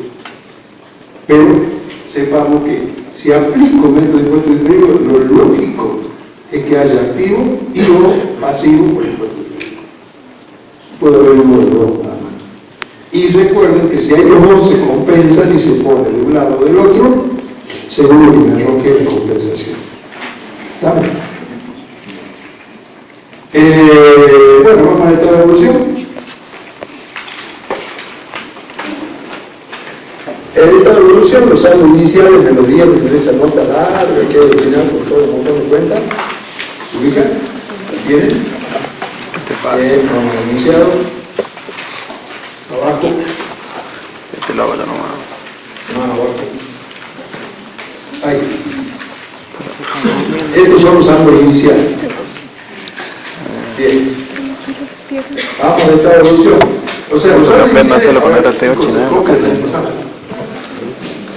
Pero sepamos que si aplico método de impuesto diferido, lo lógico es que haya activo y o pasivo por impuesto diferido. Puede haber uno de dos nada más. Y recuerden que si hay los dos se compensan y se pone de un lado o del otro, según lo que me arroje la compensación. ¿Está bien? Bueno, vamos a estado de evolución. El estado de evolución, los saldos iniciales me lo dieron en esa nota larga que hay al final con todo un montón de cuentas. ¿Se ubican? ¿La tienen? Este es fácil. Iniciado. Abajo. Este lo hago yo nomás. Más abajo. Ahí. Estos son los saldos iniciales. Bien. Vamos al estado de evolución. O sea, los saldos iniciales. Hacerlo con el rateo chino.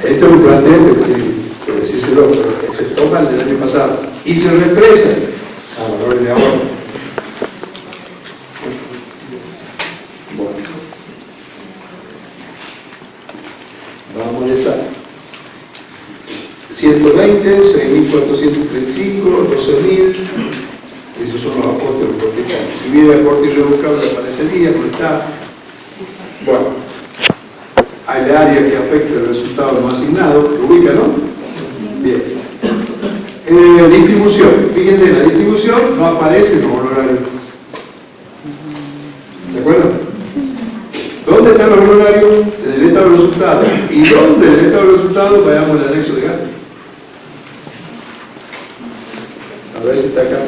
Esto es un planteo que decírselo, que se toman del año pasado y se represan a valores de ahora. Bueno, vamos a estar 120, 6.435, 12.000, esos son los aportes del propietario. Si hubiera aporte irrevocable aparecería, no está. Bueno, hay área que afecta el resultado no asignado, lo ubica, ¿no? Bien. Distribución. Fíjense, en la distribución no aparece los honorarios. ¿Se acuerdan? ¿Dónde están los honorarios? En el estado de resultados. ¿Y dónde en el estado de resultados? Vayamos al anexo de gasto. A ver si está acá.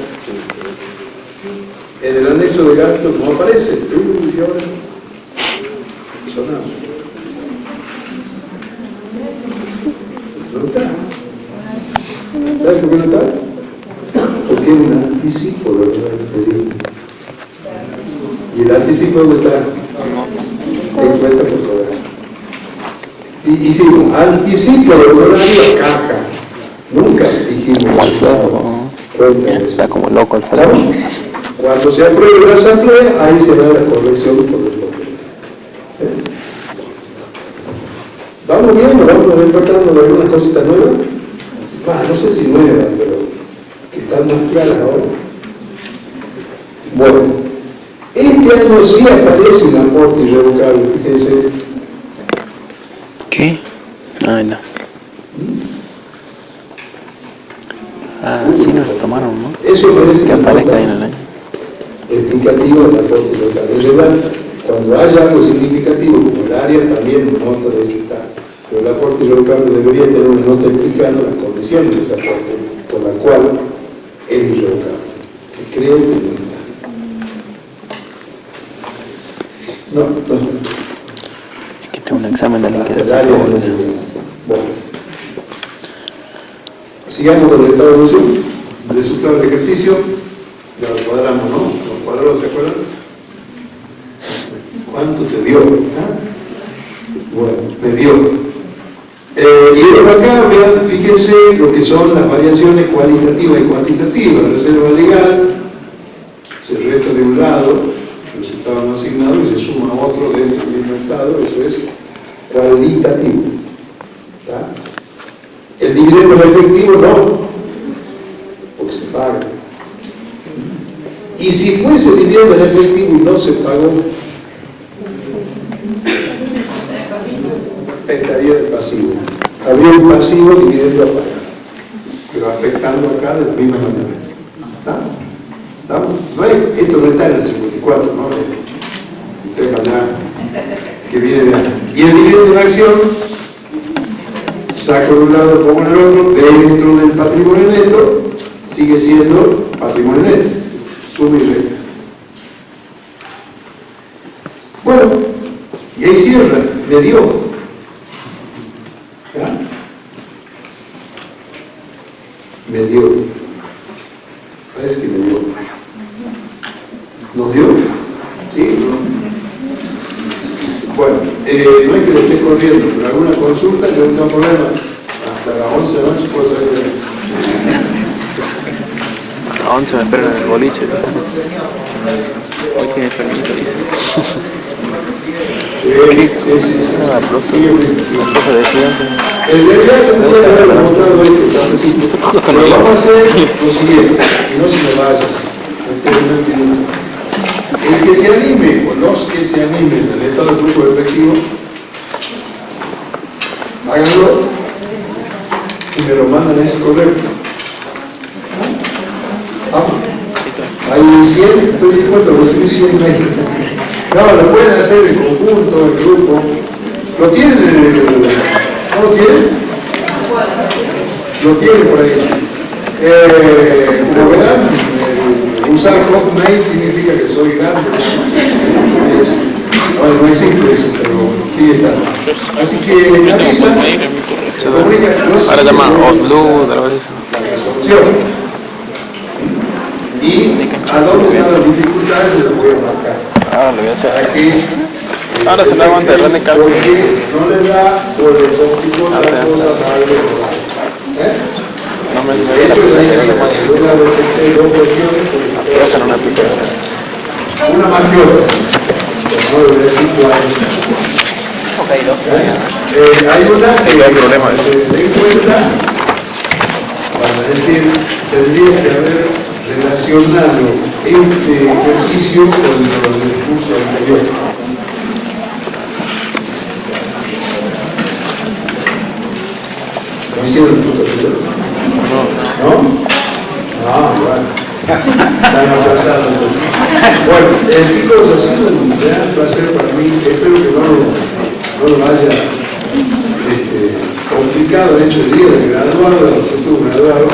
En el anexo de gasto no aparece. ¿Y ahora? Sonamos. No está. por qué no está? Porque es un anticipo de lo que va a pedir. ¿Y el anticipo dónde está? En cuenta por cobrar. Y hicimos anticipo del horario a caja. Nunca dijimos Como el fuego. cuenta eso. Está como loco el fuego. Cuando se apruebe la asamblea, ahí se da la corrección por el papel. Vamos viendo, vamos despertando de algunas cositas nuevas. No sé si nuevas, pero que están más claras ahora. Bueno, este año sí aparece un aporte irrevocable, fíjense. ¿Qué? Ay, no. Ah, sí nos lo tomaron, ¿no? Eso parece Que aparezca ahí en el año. explicativo del aporte local. En realidad, cuando haya algo significativo, como el área, también nota de hecho está. Pero el aporte local debería tener una nota explicando las condiciones de ese aporte, por la cual es irrevocable. Que creo que no está. No está. Es que tengo un examen de alguien que El área no desaprueba es eso. bueno. Sigamos con el estado de evolución. El resultado del ejercicio, ya lo cuadramos, ¿no? Los cuadrados, ¿se acuerdan? ¿Cuánto te dio? Bueno, me dio. Y luego acá, vean, fíjense lo que son las variaciones cualitativas y cuantitativas. La reserva legal se resta de un lado, el resultado no asignado, y se suma a otro dentro del mismo estado, eso es cualitativo. ¿Está? El dividendo efectivo no, porque se paga. Y si fuese dividendo en efectivo y no se pagó, estaría el pasivo. Habría un pasivo dividendo a pagar, pero afectando acá de la misma manera. ¿Estamos? ¿Estamos? No es, esto no está en el 54, ¿no? El tema ya que viene de acá. Y el dividendo en acción, saco de un lado, pongo en el otro, dentro del patrimonio neto, sigue siendo patrimonio neto. Suma y resta. Bueno, y ahí cierra, me dio. ¿Ya? Me dio. Parece que me dio. ¿Nos dio? ¿Sí? ¿No? Bueno, no es que lo esté corriendo, pero alguna consulta, yo no tengo problema. Hasta las 11 de la noche puedo salir de ahí. A 11 me esperan en el boliche. Hoy tiene permiso, dice. Sí. Nada, profe de estudiante. En realidad tendría que haberlo mostrado esto, cafecito. Pero vamos a hacer lo siguiente, y no se me vaya. El que se anime, o los que se animen al estado del flujo efectivo, háganlo y me lo mandan a ese correo. Hay 100, estoy dispuesto a recibir 100 mails. No, lo pueden hacer en conjunto, en grupo. ¿Lo tienen en el... ¿No lo tienen? Lo tienen por ahí. Como verán, usar Hotmail significa que soy grande. Bueno, no existe eso, pero sí está. Así que me avisan, se comunican. Ahora llama Outlook, algo así. La resolución. Y a dónde me dan las dificultades se lo voy a marcar. Ahora lo voy a hacer. Para que Ahora se lo hago ante René Carlos. porque no les da por el óptico las cosas mal de No me de dio la hecho, primera yo que una detecté dos cuestiones, creo que no me aplica. una más que otra. No le decir cuáles. Ok, dos. Hay una que hay problema. se den cuenta, para decir, tendría que haber relacionado este ejercicio con el curso anterior. ¿No hicieron el curso anterior? ¿No? Ah, bueno. Están atrasados. Bueno, chicos, ha sido un gran placer para mí. Espero que no lo haya complicado el hecho del día del graduado, de los futuros graduados.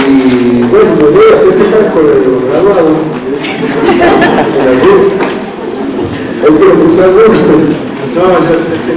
Y bueno, me voy a festejar con los graduados. Hoy quiero cruzar. No, ya.